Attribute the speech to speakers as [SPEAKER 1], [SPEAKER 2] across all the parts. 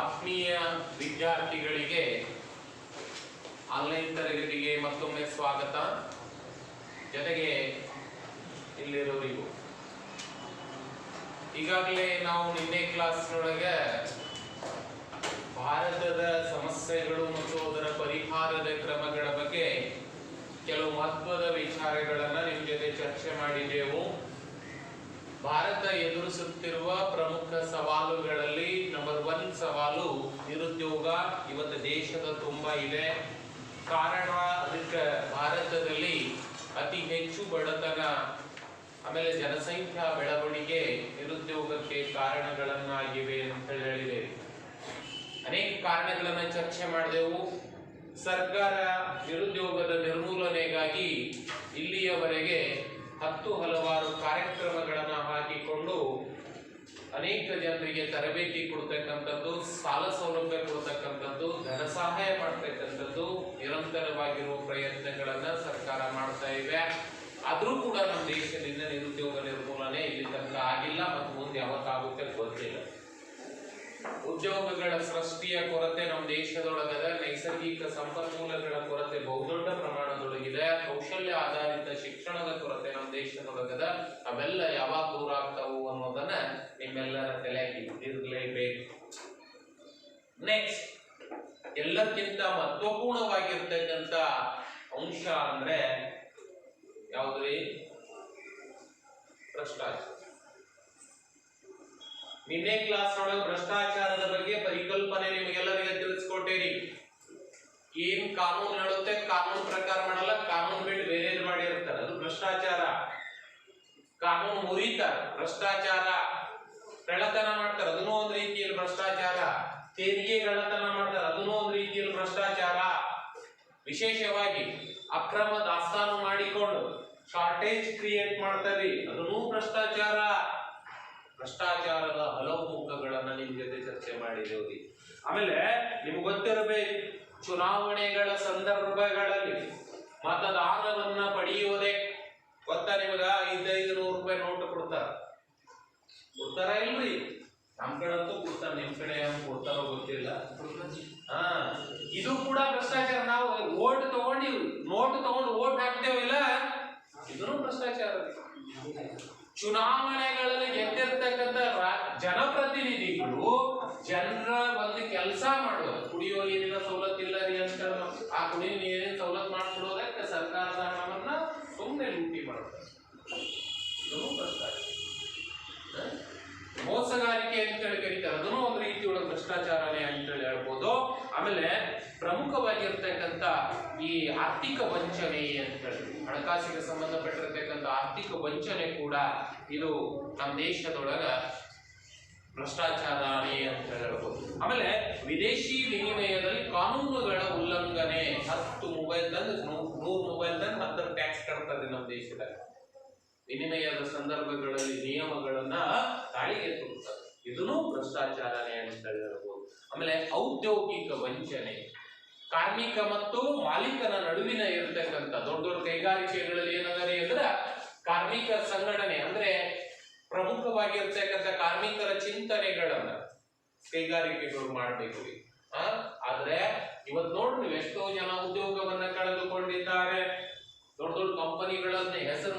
[SPEAKER 1] ಆತ್ಮೀಯ ವಿದ್ಯಾರ್ಥಿಗಳಿಗೆ ಆನ್ಲೈನ್ ತರಗತಿಗೆ ಮತ್ತೊಮ್ಮೆ ಸ್ವಾಗತ. ಜೊತೆಗೆ ಇಲ್ಲಿರೋರಿಗೂ ಈಗಾಗಲೇ ನಾವು ನಿನ್ನೆ ಕ್ಲಾಸ್ನೊಳಗೆ ಭಾರತದ ಸಮಸ್ಯೆಗಳು ಮತ್ತು ಅದರ ಪರಿಹಾರದ ಕ್ರಮಗಳ ಬಗ್ಗೆ ಕೆಲವು ಮಹತ್ವದ ವಿಚಾರಗಳನ್ನು ನಿಮ್ಮ ಜೊತೆ ಚರ್ಚೆ ಮಾಡಿದೆವು. ಭಾರತ ಎದುರಿಸುತ್ತಿರುವ ಪ್ರಮುಖ ಸವಾಲುಗಳಲ್ಲಿ ನಂಬರ್ 1 ಸವಾಲು ನಿರುದ್ಯೋಗ. ಇವತ್ತು ದೇಶದ ತುಂಬಾ ಇದೆ. ಕಾರಣ ಅದಕ್ಕೆ ಭಾರತದಲ್ಲಿ ಅತಿ ಹೆಚ್ಚು ಬಡತನ, ಆಮೇಲೆ ಜನಸಂಖ್ಯಾ ಬೆಳವಣಿಗೆ ನಿರುದ್ಯೋಗಕ್ಕೆ ಕಾರಣಗಳನ್ನಾಗಿವೆ ಅಂತ ಹೇಳಿದೆ. ಅನೇಕ ಕಾರಣಗಳನ್ನ ಚರ್ಚೆ ಮಾಡಿದೆವು. ಸರ್ಕಾರ ನಿರುದ್ಯೋಗದ ನಿರ್ಮೂಲನೆಗಾಗಿ ಇಲ್ಲಿಯವರೆಗೆ ಹಲವಾರು ಕಾರ್ಯಕ್ರಮಗಳನ್ನು ಹಾಕಿಕೊಂಡು ಅನೇಕ ಜನರಿಗೆ ತರಬೇತಿ ಕೊಡ್ತಕ್ಕಂಥದ್ದು, ಸಾಲ ಸೌಲಭ್ಯ ಕೊಡ್ತಕ್ಕಂಥದ್ದು, ಧನ ಸಹಾಯ ಮಾಡ್ತಕ್ಕಂಥದ್ದು ನಿರಂತರವಾಗಿರುವ ಪ್ರಯತ್ನಗಳನ್ನ ಸರ್ಕಾರ ಮಾಡ್ತಾ ಇವೆ. ಆದ್ರೂ ಕೂಡ ನಮ್ಮ ದೇಶದಿಂದ ನಿರುದ್ಯೋಗ ನಿರ್ಮೂಲನೆ ಇಲ್ಲಿ ತನಕ ಆಗಿಲ್ಲ ಮತ್ತು ಮುಂದೆ ಯಾವತ್ತಾಗುತ್ತೆ ಗೊತ್ತಿಲ್ಲ. ಉದ್ಯೋಗಗಳ ಸೃಷ್ಟಿಯ ಕೊರತೆ ನಮ್ಮ ದೇಶದೊಳಗದ, ನೈಸರ್ಗಿಕ ಸಂಪನ್ಮೂಲಗಳ ಕೊರತೆ ಬಹುದೊಡ್ಡ ಪ್ರಮಾಣದೊಳಗಿದೆ, ಕೌಶಲ್ಯ ಆಧಾರಿತ ಶಿಕ್ಷಣದ ಕೊರತೆ ನಮ್ಮ ದೇಶದೊಳಗದ. ಅವೆಲ್ಲ ಯಾವಾಗ ದೂರ ಆಗ್ತಾವು ಅನ್ನೋದನ್ನ ನಿಮ್ಮೆಲ್ಲರ ತಲೆಗೆ ಇರಲೇಬೇಕು. ನೆಕ್ಸ್ಟ್, ಎಲ್ಲಕ್ಕಿಂತ ಮಹತ್ವಪೂರ್ಣವಾಗಿರ್ತಕ್ಕಂಥ ಅಂಶ ಅಂದ್ರೆ ಯಾವುದ್ರಿ? ಭ್ರಷ್ಟಾಚಾರ. ನಿನ್ನೆ ಕ್ಲಾಸ್ ಒಳಗೆ ಭ್ರಷ್ಟಾಚಾರದ ಬಗ್ಗೆ ಪರಿಕಲ್ಪನೆ ನಿಮಗೆಲ್ಲರಿಗೆ ತಿಳಿಸ್ಕೊಟ್ಟೇನಿ. ಏನ್ ಕಾನೂನು ಹೇಳುತ್ತೆ ಕಾನೂನು ಪ್ರಕಾರ ಮಾಡಲ್ಲ, ಕಾನೂನು ಬಿಟ್ಟು ಬೇರೆ ಮಾಡಿರ್ತಾರೆ, ಅದು ಭ್ರಷ್ಟಾಚಾರ. ಕಾನೂನು ಮುರಿತಾರೆ, ಭ್ರಷ್ಟಾಚಾರ. ಕಳ್ಳತನ ಮಾಡ್ತಾರೆ, ಅದನ್ನೂ ಒಂದು ರೀತಿಯಲ್ಲಿ ಭ್ರಷ್ಟಾಚಾರ. ತೆರಿಗೆ ಕಳ್ಳತನ ಮಾಡ್ತಾರೆ, ಅದನ್ನೂ ಒಂದು ರೀತಿಯಲ್ಲಿ ಭ್ರಷ್ಟಾಚಾರ. ವಿಶೇಷವಾಗಿ ಅಕ್ರಮ ದಾಸ್ತಾನು ಮಾಡಿಕೊಂಡು ಶಾರ್ಟೇಜ್ ಕ್ರಿಯೇಟ್ ಮಾಡ್ತಾರೆ, ಅದನ್ನೂ ಭ್ರಷ್ಟಾಚಾರ. ಭ್ರಷ್ಟಾಚಾರದ ಹಲವು ಮುಖಗಳನ್ನ ನಿಮ್ ಜೊತೆ ಚರ್ಚೆ ಮಾಡಿದ್ದೇವೆ. ಆಮೇಲೆ ನಿಮ್ಗೆ ಗೊತ್ತಿರಬೇಕು, ಚುನಾವಣೆಗಳ ಸಂದರ್ಭಗಳಲ್ಲಿ ಮತದಾನವನ್ನ ಪಡೆಯುವುದೇ ಗೊತ್ತಾ ನಿಮಗ? 500 ರೂಪಾಯಿ ನೋಟ್ ಕೊಡ್ತಾರ ಇಲ್ರಿ? ನಮ್ ಕಡೆ ಅಂತೂ ಕೊಡ್ತಾರ, ನಿಮ್ ಕಡೆ ಹೆಂಗ್ ಕೊಡ್ತಾರೋ ಗೊತ್ತಿಲ್ಲ. ಇದು ಕೂಡ ಭ್ರಷ್ಟಾಚಾರ. ನಾವು ನೋಟ್ ತಗೊಂಡು ಓಟ್ ಹಾಕ್ತೇವಿಲ್ಲ, ಇದನ್ನು ಭ್ರಷ್ಟಾಚಾರ. ಚುನಾವಣೆಗಳಲ್ಲಿ ಗೆದ್ದಿರ್ತಕ್ಕಂಥ ಜನಪ್ರತಿನಿಧಿಗಳು ಜನರ ಒಂದು ಕೆಲಸ ಮಾಡೋದು, ಕುಡಿಯುವ ನೀರಿನ ಸವಲತ್ತಿಲ್ಲ ರೀ ಅಂತ ಆ ಕುಡಿಯುವ ನೀರಿನ ಸವಲತ್ತು ಮಾಡ್ಕೊಡೋದಕ್ಕೆ ಸರ್ಕಾರದ ಹಣವನ್ನ ಸುಮ್ಮನೆ ಲೂಟಿ ಮಾಡ್ತಾರೆ. ಇದನ್ನು ಭ್ರಷ್ಟಾಚಾರ. ಮೋಸಗಾರಿಕೆ ಅಂತೇಳಿ ಕರೀತಾರೆ, ಅದನ್ನು ಒಂದು ರೀತಿಯೊಳಗೆ ಭ್ರಷ್ಟಾಚಾರನೇ ಅಂತೇಳಿ ಹೇಳ್ಬೋದು. ಆಮೇಲೆ ಪ್ರಮುಖವಾಗಿರ್ತಕ್ಕಂಥ ಈ ಆರ್ಥಿಕ ವಂಚನೆ ಅಂತ ಹೇಳಿ, ಹಣಕಾಸಿಗೆ ಸಂಬಂಧಪಟ್ಟಿರ್ತಕ್ಕಂಥ ಆರ್ಥಿಕ ವಂಚನೆ ಕೂಡ ಇದು ನಮ್ಮ ದೇಶದೊಳಗ ಭ್ರಷ್ಟಾಚಾರನೇ ಅಂತ ಹೇಳ್ಬೋದು. ಆಮೇಲೆ ವಿದೇಶಿ ವಿನಿಮಯದಲ್ಲಿ ಕಾನೂನುಗಳ ಉಲ್ಲಂಘನೆ. 10 ಮೊಬೈಲ್ ತಂದು 100 ಮೊಬೈಲ್ ತಂದು 10 ಟ್ಯಾಕ್ಸ್ ಕಟ್ತದೆ ನಮ್ಮ ದೇಶದಾಗ. ವಿನಿಮಯದ ಸಂದರ್ಭಗಳಲ್ಲಿ ನಿಯಮಗಳನ್ನ ತಾಳಿಗೆ ತುರುತ್ತಾರೆ, ಇದನ್ನು ಭ್ರಷ್ಟಾಚಾರನೇ ಅಂತ ಹೇಳ್ಬೋದು. ಆಮೇಲೆ ಔದ್ಯೋಗಿಕ ವಂಚನೆ. ಕಾರ್ಮಿಕ ಮತ್ತು ಮಾಲೀಕನ ನಡುವಿನ ಇರತಕ್ಕಂಥ ದೊಡ್ಡ ದೊಡ್ಡ ಕೈಗಾರಿಕೆಗಳಲ್ಲಿ ಏನಂದರೆ ಅಂದ್ರೆ ಕಾರ್ಮಿಕ ಸಂಘಟನೆ ಅಂದ್ರೆ ಪ್ರಮುಖವಾಗಿರ್ತಕ್ಕಂಥ ಕಾರ್ಮಿಕರ ಚಿಂತನೆಗಳನ್ನ ಕೈಗಾರಿಕೆಗಳು ಮಾಡಬೇಕು. ಆದ್ರೆ ಇವತ್ತು ನೋಡ್ರಿ, ನೀವು ಎಷ್ಟೋ ಜನ ಉದ್ಯೋಗವನ್ನ ಕಳೆದುಕೊಂಡಿದ್ದಾರೆ. ದೊಡ್ಡ ದೊಡ್ಡ ಕಂಪನಿಗಳನ್ನ ಹೆಸರು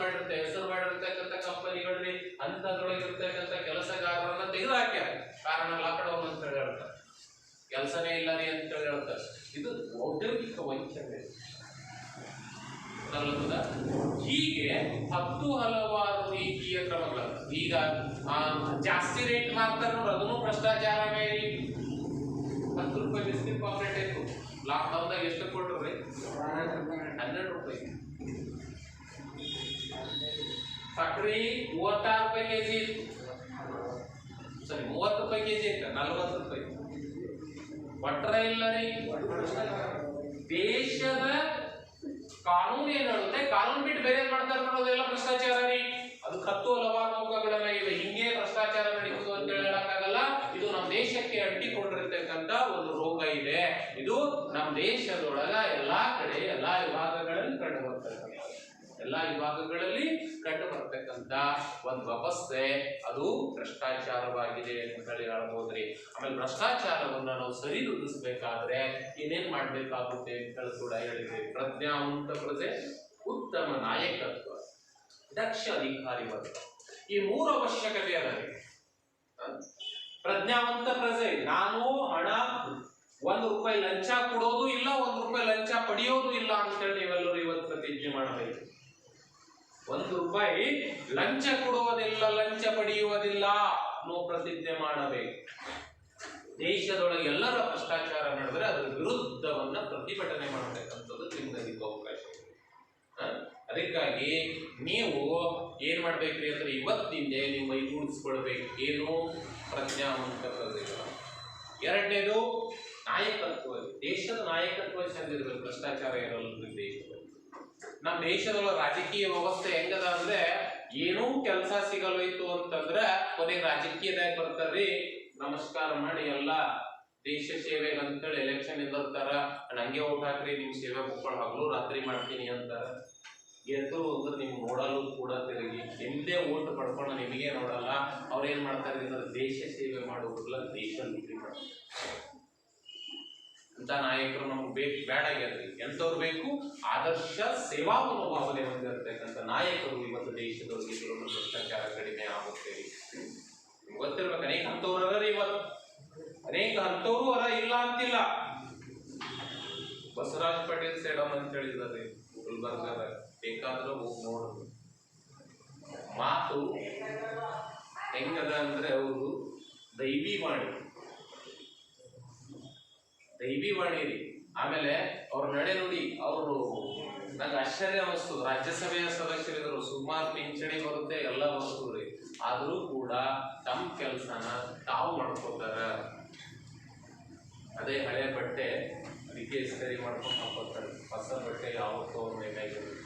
[SPEAKER 1] ಮಾಡಿರ್ತಕ್ಕಂಥ ಕಂಪನಿಗಳಲ್ಲಿ ಅಂತದ್ರೊಳಗಿರ್ತಕ್ಕಂಥ ಕೆಲಸಗಾರರನ್ನ ತೆಗೆದುಹಾಕ್ಯಾರ. ಕಾರಣ ಲಾಕ್ಡೌನ್ ಅಂತ ಹೇಳ್ತಾರೆ, ಕೆಲಸನೇ ಇಲ್ಲ ರೀ ಅಂತ ಹೇಳ್ತಾರೆ. ಇದು ಔದ್ಯೋಗಿಕ ವಂಚನೆ. ಹೀಗೆ ಹಲವಾರು ರೀತಿಯ ಕ್ರಮಗಳನ್ನು. ಈಗ ಜಾಸ್ತಿ ರೇಟ್ ಹಾಕ್ತಾರೆ ನೋಡಿ, ಅದನ್ನು ಭ್ರಷ್ಟಾಚಾರವೇ. 10 ರೂಪಾಯಿ ಬಿಸ್ಕಿಟ್ ಪಾಕೆಟ್ ಇತ್ತು, ಲಾಕ್ಡೌನ್ದಾಗ ಎಷ್ಟು ಕೊಟ್ರಿ? 12 ರೂಪಾಯಿ. ಸಕ್ರಿ 36 ರೂಪಾಯಿ ಕೆಜಿ ಇತ್ತು, ಸರಿ 30 ರೂಪಾಯಿ ಕೆಜಿ ಇತ್ತು, 40 ರೂಪಾಯಿ ಕೊಟ್ರ ಇಲ್ಲ ರೀ. ದೇಶದ ಕಾನೂನು ಏನ್ ಹೇಳುತ್ತೆ, ಕಾನೂನು ಬಿಟ್ಟು ಬೇರೆ ಮಾಡ್ತಾರೆ ಅನ್ನೋದೆಲ್ಲ ಭ್ರಷ್ಟಾಚಾರ ರೀ. ಅದು ಹಲವಾರು ಮುಖಗಳನ್ನ ಇವೆ. ಹಿಂಗೆ ಭ್ರಷ್ಟಾಚಾರ ನಡೀತದೆ ಅಂತ ಹೇಳಕ್ಕಾಗಲ್ಲ. ಇದು ನಮ್ಮ ದೇಶಕ್ಕೆ ಅಂಟಿಕೊಂಡಿರ್ತಕ್ಕಂಥ ಒಂದು ರೋಗ ಇದೆ. ಇದು ನಮ್ಮ ದೇಶದೊಳಗ ಎಲ್ಲಾ ಕಡೆ ಎಲ್ಲಾ ವಿಭಾಗಗಳಲ್ಲಿ ಕಂಡು ಬರ್ತದೆ. ಬರ್ತಕ್ಕಂಥ ಒಂದು ವ್ಯವಸ್ಥೆ ಅದು ಭ್ರಷ್ಟಾಚಾರವಾಗಿದೆ ಅಂತ ಹೇಳಿ ಹೇಳ್ಬೋದ್ರಿ. ಆಮೇಲೆ ಭ್ರಷ್ಟಾಚಾರವನ್ನ ನಾವು ಸರಿದೂಗಿಸಬೇಕಾದ್ರೆ ಏನೇನ್ ಮಾಡ್ಬೇಕಾಗುತ್ತೆ ಅಂತ ಕೂಡ ಹೇಳಿದ್ವಿ. ಪ್ರಜ್ಞಾವಂತ ಪ್ರಜೆ, ಉತ್ತಮ ನಾಯಕತ್ವ, ದಕ್ಷ ಅಧಿಕಾರಿ ವರ್ಗ, ಈ ಮೂರು ಅವಶ್ಯಕತೆ ಅದ. ಪ್ರಜ್ಞಾವಂತ ಪ್ರಜೆ, ನಾನು ಹಣ ₹1 ಲಂಚ ಕೊಡೋದು ಇಲ್ಲ, ₹1 ಲಂಚ ಪಡೆಯೋದು ಇಲ್ಲ ಅಂತ ಹೇಳಿ ನೀವೆಲ್ಲರೂ ಇವತ್ತು ಪ್ರತಿಜ್ಞೆ ಮಾಡಬೇಕು. ₹1 ಲಂಚ ಕೊಡುವುದಿಲ್ಲ, ಲಂಚ ಪಡೆಯುವುದಿಲ್ಲ ಅನ್ನೋ ಪ್ರತಿಜ್ಞೆ ಮಾಡಬೇಕು. ದೇಶದೊಳಗೆ ಎಲ್ಲರ ಭ್ರಷ್ಟಾಚಾರ ನಡೆದರೆ ಅದರ ವಿರುದ್ಧವನ್ನ ಪ್ರತಿಭಟನೆ ಮಾಡಬೇಕಂತದ್ದು ನಿಮ್ಗೆ ಅವಕಾಶ ಇದೆ. ಅದಕ್ಕಾಗಿ ನೀವು ಏನ್ ಮಾಡ್ಬೇಕ್ರಿ ಅಂದ್ರೆ ಇವತ್ತಿಂದ ನೀವು ಮೈಗೂಡಿಸ್ಕೊಳ್ಬೇಕು. ಏನು? ಪ್ರಜ್ಞಾವಂತ ಪ್ರಜೆಗಳು. ಎರಡನೇದು ನಾಯಕತ್ವ. ದೇಶದ ನಾಯಕತ್ವ ಚಂದಿರ್ಬೇಕು, ಭ್ರಷ್ಟಾಚಾರ ಇರಲ್ಲ ದೇಶದಲ್ಲಿ. ನಮ್ಮ ದೇಶದೊಳಗೆ ರಾಜಕೀಯ ವ್ಯವಸ್ಥೆ ಹೆಂಗದ ಅಂದ್ರೆ ಏನೂ ಕೆಲಸ ಸಿಗಲ್ಲೋಯ್ತು ಅಂತಂದ್ರ ಕೊನೆಗೆ ರಾಜಕೀಯದಾಗ ಬರ್ತಾರ್ರಿ, ನಮಸ್ಕಾರ ಮಾಡಿ ಎಲ್ಲ ದೇಶ ಸೇವೆಗೆ ಅಂತೇಳಿ ಎಲೆಕ್ಷನ್ ನಿಂದಿರ್ತಾರ, ನಂಗೆ ಓಟ್ ಹಾಕ್ರಿ, ನಿಮ್ ಸೇವೆ ಮುಕ್ಕೊಂಡು ಹಗಲು ರಾತ್ರಿ ಮಾಡ್ತೀನಿ ಅಂತಾರ. ಗೆದ್ದು ಅಂದ್ರೆ ನಿಮ್ಗೆ ನೋಡಲು ಕೂಡ ತಿರುಗಿ ನಿಮ್ದೇ ಓಟ್ ಪಡ್ಕೊಂಡು ನಿಮಗೆ ನೋಡಲ್ಲ. ಅವ್ರೇನ್ ಮಾಡ್ತಾರೆ ಅಂದ್ರೆ ದೇಶ ಸೇವೆ ಮಾಡುವುದಿಲ್ಲ, ದೇಶ ಲೂಟಿ ಮಾಡ್ತಾರೆ. ಅಂತ ನಾಯಕರು ನಮ್ಗೆ ಬೇಡಾಗ್ಯಾದ್ರಿ. ಎಂತವ್ರು ಬೇಕು? ಆದರ್ಶ ಸೇವಾ ಮನೋಭಾವನೆ ಹೊಂದಿರತಕ್ಕಂಥ ನಾಯಕರು ಇವತ್ತು ದೇಶದೊಳಗೆ ಭ್ರಷ್ಟಾಚಾರ ಕಡಿಮೆ ಆಗುತ್ತೆ. ಗೊತ್ತಿರ್ಬೇಕು, ಅನೇಕ ಹಂತವ್ರ ಇವತ್ತು, ಅನೇಕ ಹಂತವರು ಅರ ಇಲ್ಲ ಅಂತಿಲ್ಲ. ಬಸವರಾಜ್ ಪಟೇಲ್ ಸೇಡಮ್ ಅಂತ ಹೇಳಿದ್ದಾರೆ ಗುಲ್ಬರ್ಗದ, ಬೇಕಾದ್ರೆ ಹೋಗಿ ನೋಡುದು. ಮಾತು ಹೆಂಗದ ಅಂದ್ರೆ ಅವರು ದೈವಿವಾಣಿ ರೀ. ಆಮೇಲೆ ಅವ್ರ ನಡೆ ನೋಡಿ, ಅವರು ನಂಗೆ ಆಶ್ಚರ್ಯ ಅನಿಸ್ತು. ರಾಜ್ಯಸಭೆಯ ಸದಸ್ಯರಿದ್ರು, ಸುಮಾರು ಪಿಂಚಣಿ ಬರುತ್ತೆ, ಎಲ್ಲ ಬರ್ತದ್ರಿ. ಆದ್ರೂ ಕೂಡ ತಮ್ಮ ಕೆಲಸನ ತಾವು ಮಾಡ್ಕೋತಾರ. ಅದೇ ಹಳೆ ಬಟ್ಟೆ ಅದಕ್ಕೆ ಸರಿ ಮಾಡ್ಕೊಂಡು ಹಾಕೋತಾರೆ, ಹೊಸ ಬಟ್ಟೆ ಯಾವತ್ತೂ ಅವ್ರ ಬೇಕಾಗಿರುತ್ತೆ.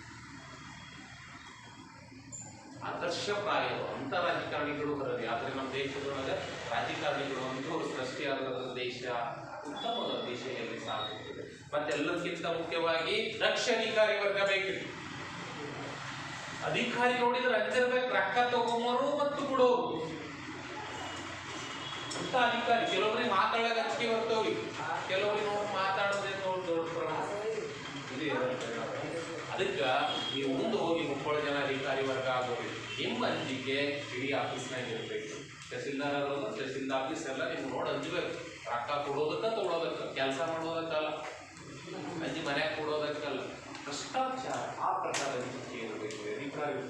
[SPEAKER 1] ಆದರ್ಶಪ್ರಾಯ ಅಂತ ರಾಜಕಾರಣಿಗಳು ಬರೋದು. ಆದ್ರೆ ನಮ್ಮ ದೇಶದೊಳಗೆ ರಾಜಕಾರಣಿಗಳು ಅಂತೂ ಸೃಷ್ಟಿಯಾದ ದೇಶ ಉತ್ತಮ ದಿಶೆಯಲ್ಲಿ ಸಾಗುತ್ತದೆ. ಮತ್ತೆಲ್ಲಕ್ಕಿಂತ ಮುಖ್ಯವಾಗಿ ದಕ್ಷ ಅಧಿಕಾರಿ ವರ್ಗ ಬೇಕು. ಅಧಿಕಾರಿ ನೋಡಿದ್ರೆ ಅಂತಿರ್ಬೇಕು, ರೊಕ್ಕ ತಗೊಂಬರು ಮತ್ತು ಕೊಡೋರು ಅಂತ ಅಧಿಕಾರಿ. ಕೆಲವೊಬ್ರಿಗೆ ಮಾತಾಡಕ್ ಅಂಜಿಕೆ ಬರ್ತವ್ರಿ, ಕೆಲವರಿಗೆ ನೋಡಿ ಮಾತಾಡೋದೇ ನೋಡಿ ದೊಡ್ಡ ಪ್ರಮಾಣ ಇದು. ಅದಕ್ಕೆ ನೀವು ಮುಂದೆ ಹೋಗಿ 30 ಜನ ಅಧಿಕಾರಿ ವರ್ಗ ಆಗೋರಿ. ನಿಮ್ಮ ಅಂಜಿಕೆ ಇಡೀ ಆಫೀಸ್ನಾಗ ಇರ್ಬೇಕು. ತಹಸೀಲ್ದಾರ್ ಆಗೋದು ತಹಸೀಲ್ದಾರ್ ಆಫೀಸ್ ಎಲ್ಲ ನೀವು ನೋಡಿ ಅಂಜಬೇಕು. ರೊಕ್ಕ ಕೊಡೋದಕ್ಕ ತಗೊಳೋದಕ್ಕ, ಕೆಲಸ ಮಾಡೋದಕ್ಕಲ್ಲ, ಅಂಜಿ ಮನ್ಯಾಗ ಕೊಡೋದಕ್ಕಲ್ಲ. ಭ್ರಷ್ಟಾಚಾರ ಆ ಪ್ರಕಾರ ಅಂಜಿಕೆ ಇರಬೇಕು.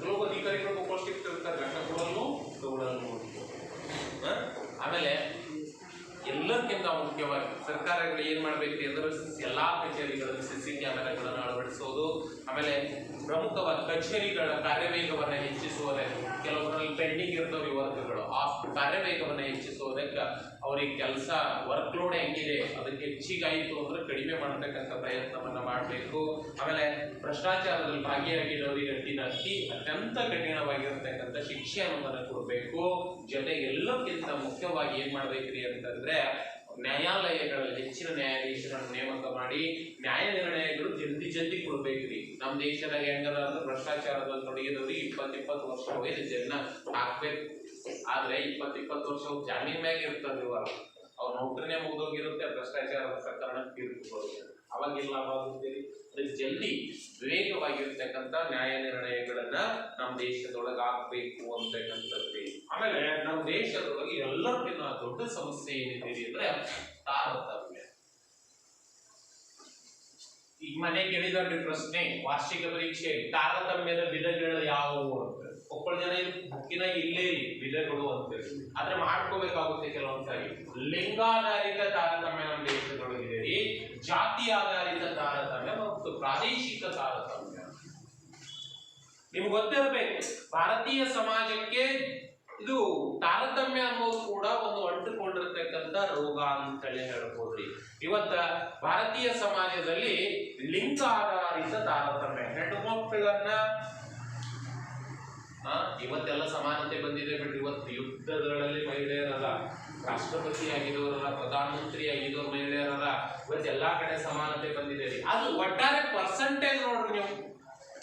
[SPEAKER 1] ಕೆಲವು ಅಧಿಕಾರಿಗಳು ಉಪಸ್ಥಿತಿರ್ತಾರೆ, ರೊಕ್ಕ ಕೊಡಲು ತಗೊಳ್ಳಲು. ಆಮೇಲೆ ಎಲ್ಲಕ್ಕಿಂತ ಮುಖ್ಯವಾಗಿ ಸರ್ಕಾರಗಳು ಏನ್ ಮಾಡ್ಬೇಕು ಅಂದ್ರೆ ಎಲ್ಲಾ ಕಚೇರಿಗಳಲ್ಲಿ CC ಕ್ಯಾಮೆರಾಗಳನ್ನು ಅಳವಡಿಸೋದು. ಆಮೇಲೆ ಪ್ರಮುಖವಾದ ಕಚೇರಿಗಳ ಕಾರ್ಯವೇಗವನ್ನು ಹೆಚ್ಚಿಸುವುದಕ್ಕೆ, ಕೆಲವೊಬ್ಬರಲ್ಲಿ ಪೆಂಡಿಂಗ್ ಇರ್ತವೆ ವರ್ಕ್ಗಳು, ಆ ಕಾರ್ಯವೇಗವನ್ನು ಹೆಚ್ಚಿಸುವುದಕ್ಕೆ ಅವ್ರಿಗೆ ಕೆಲಸ ವರ್ಕ್ ಲೋಡ್ ಹೆಂಗಿದೆ ಅದಕ್ಕೆ ಹೆಚ್ಚಿಗಾಯಿತು ಅಂದ್ರೆ ಕಡಿಮೆ ಮಾಡತಕ್ಕಂಥ ಪ್ರಯತ್ನವನ್ನ ಮಾಡಬೇಕು. ಆಮೇಲೆ ಭ್ರಷ್ಟಾಚಾರದಲ್ಲಿ ಭಾಗಿಯಾಗಿರೋರಿಗೆ ಅತ್ಯಂತ ಕಠಿಣವಾಗಿರ್ತಕ್ಕಂಥ ಶಿಕ್ಷೆಯನ್ನು ಕೊಡಬೇಕು. ಜೊತೆಗೆ ಎಲ್ಲಕ್ಕಿಂತ ಮುಖ್ಯವಾಗಿ ಏನ್ ಮಾಡ್ಬೇಕ್ರಿ ಅಂತಂದ್ರೆ ನ್ಯಾಯಾಲಯಗಳಲ್ಲಿ ಹೆಚ್ಚಿನ ನ್ಯಾಯಾಧೀಶರನ್ನು ನೇಮಕ ಮಾಡಿ ನ್ಯಾಯ ನಿರ್ಣಯಗಳು ಜಲ್ದಿ ಕೊಡ್ಬೇಕ್ರಿ. ನಮ್ಮ ದೇಶದಾಗ ಹೆಂಗದ ಅಂದ್ರೆ ಭ್ರಷ್ಟಾಚಾರದಲ್ಲಿ ತೊಡಗಿದವ್ರಿಗೆ 20 ವರ್ಷ ವಯಸ್ಸು ಜನ ಹಾಕ್ಬೇಕು. ಆದ್ರೆ 20 ವರ್ಷ ಜಾಮೀನ್ ಮ್ಯಾಗ ಇರ್ತಾರೆ. ಅವ್ರ ನೌಕರಿನೇ ಮುಗಿದೋಗಿರುತ್ತೆ, ಭ್ರಷ್ಟಾಚಾರದ ಪ್ರಕರಣ ತೀರ್ಪು ಅವಾಗಿಲ್ಲ ಆಗುತ್ತೇರಿ. ಅದಕ್ಕೆ ಜಲ್ದಿ ವಿವೇಕವಾಗಿರ್ತಕ್ಕಂಥ ನ್ಯಾಯ ನಿರ್ಣಯಗಳನ್ನ ನಮ್ಮ ದೇಶದೊಳಗೆ ಆಗ್ಬೇಕು ಅಂತಕ್ಕಂಥದ್ರಿ. ಆಮೇಲೆ ನಮ್ಮ ದೇಶದೊಳಗೆ ಎಲ್ಲರಿಗಿನ್ನ ದೊಡ್ಡ ಸಮಸ್ಯೆ ಏನಿದೆ ಅಂದ್ರೆ ತಾರತಮ್ಯ. ಈಗ ಮನೆ ಕೇಳಿದ್ರಿ ಪ್ರಶ್ನೆ ವಾರ್ಷಿಕ ಪರೀಕ್ಷೆ, ತಾರತಮ್ಯದ ವಿಧಗಳು ಯಾವುವು ಅಂತ. 30 ಜನ ಬುಕ್ಕಿನ ಇಲ್ಲೇ ವಿಧಗಳು ಅಂತೇಳಿ, ಆದ್ರೆ ಮಾಡ್ಕೋಬೇಕಾಗುತ್ತೆ ಕೆಲವೊಂದ್ಸಾರಿ. ಲಿಂಗಾಧಾರಿತ ತಾರತಮ್ಯ ನಮ್ಮ ದೇಶದೊಳಗಿದೆ ರೀ, ಜಾತಿ ಆಧಾರಿತ ತಾರತಮ್ಯ ಮತ್ತು ಪ್ರಾದೇಶಿಕ ತಾರತಮ್ಯ. ನಿಮ್ಗೆ ಗೊತ್ತಿರಬೇಕು, ಭಾರತೀಯ ಸಮಾಜಕ್ಕೆ ಇದು ತಾರತಮ್ಯ ಅನ್ನೋದು ಕೂಡ ಒಂದು ಅಂಟುಕೊಂಡಿರ್ತಕ್ಕಂಥ ರೋಗ ಅಂತೇಳಿ ಹೇಳ್ಬೋದ್ರಿ. ಇವತ್ತ ಭಾರತೀಯ ಸಮಾಜದಲ್ಲಿ ಲಿಂಗ ಆಧಾರಿತ ತಾರತಮ್ಯ, ಹೆಣ್ಣು ಮಕ್ಕಳನ್ನ ಇವತ್ತೆಲ್ಲ ಸಮಾನತೆ ಬಂದಿದೆ ಬಿಡ್ರಿ. ಇವತ್ತು ಯುದ್ಧಗಳಲ್ಲಿ ಮಹಿಳೆಯರಲ್ಲ, ರಾಷ್ಟ್ರಪತಿ ಆಗಿದವರಲ್ಲ, ಪ್ರಧಾನಮಂತ್ರಿ ಆಗಿದವ್ರ ಮಹಿಳೆಯರಲ್ಲ, ಇವತ್ತು ಎಲ್ಲಾ ಕಡೆ ಸಮಾನತೆ ಬಂದಿದೆ ರೀ. ಅದು ಒಟ್ಟಾರೆ ಪರ್ಸೆಂಟೇಜ್ ನೋಡ್ರಿ ನೀವು.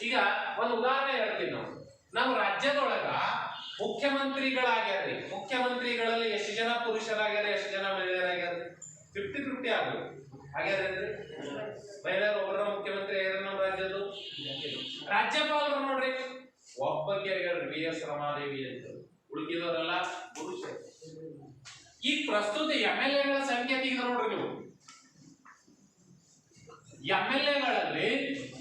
[SPEAKER 1] ಈಗ ಒಂದು ಉದಾಹರಣೆ ಹೇಳ್ತೀನಿ ನಾವು. ನಮ್ಮ ರಾಜ್ಯದೊಳಗ ಮುಖ್ಯಮಂತ್ರಿಗಳಾಗ್ಯಾರ್ರಿ, ಮುಖ್ಯಮಂತ್ರಿಗಳಲ್ಲಿ ಎಷ್ಟು ಜನ ಪುರುಷರಾಗ್ಯಾರ, ಎಷ್ಟು ಜನ ಮಹಿಳೆಯರಾಗ್ಯಾರ? 50-50 ಆಗ್ಬೋದು ಆಗ್ಯಾರೇನ್ರಿ? ಮಹಿಳೆಯರು ಒಬ್ಬರ ಮುಖ್ಯಮಂತ್ರಿ ಆಗ್ಯಾರ ನಮ್ಮ ರಾಜ್ಯದ್ದು. ರಾಜ್ಯಪಾಲರು ನೋಡ್ರಿ ಒಬ್ಬಕ್ಕೆ VS ರಮಾದೇವಿ ಅಂತ, ಉಳಿದವರೆಲ್ಲ ಪುರುಷರು. ಈ ಪ್ರಸ್ತುತ MLA ಗಳ ಸಂಖ್ಯೆ ತೆಗೆದು ನೋಡ್ರಿ ನೀವು, MLA ಗಳಲ್ಲಿ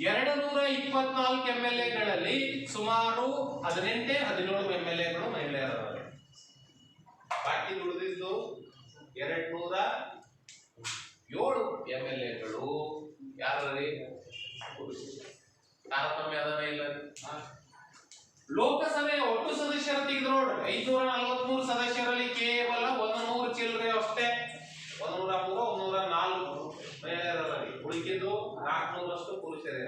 [SPEAKER 1] 224 MLA ಗಳಲ್ಲಿ ಸುಮಾರು 18-17 MLA ಗಳು ಮಹಿಳೆಯರವರು. ಬಾಕಿ ಉಳಿದಿದ್ದು 207 MLA ಗಳು ಯಾರ್ರಿ? ತಾರತಮ್ಯ ಅದನ್ನ ಇಲ್ಲ. ಲೋಕಸಭೆಯ ಒಟ್ಟು ಸದಸ್ಯರ ತೆಗೆದು ನೋಡ್ರಿ 543 ಸದಸ್ಯರಲ್ಲಿ ಕೇವಲ 100 ಚಿಲ್ಲರೆ ಅಷ್ಟೇ, 103 104 ಮಹಿಳೆಯರಲ್ಲಿ, ಉಳಿದಿದ್ದು 400 ಪುರುಷರೇ.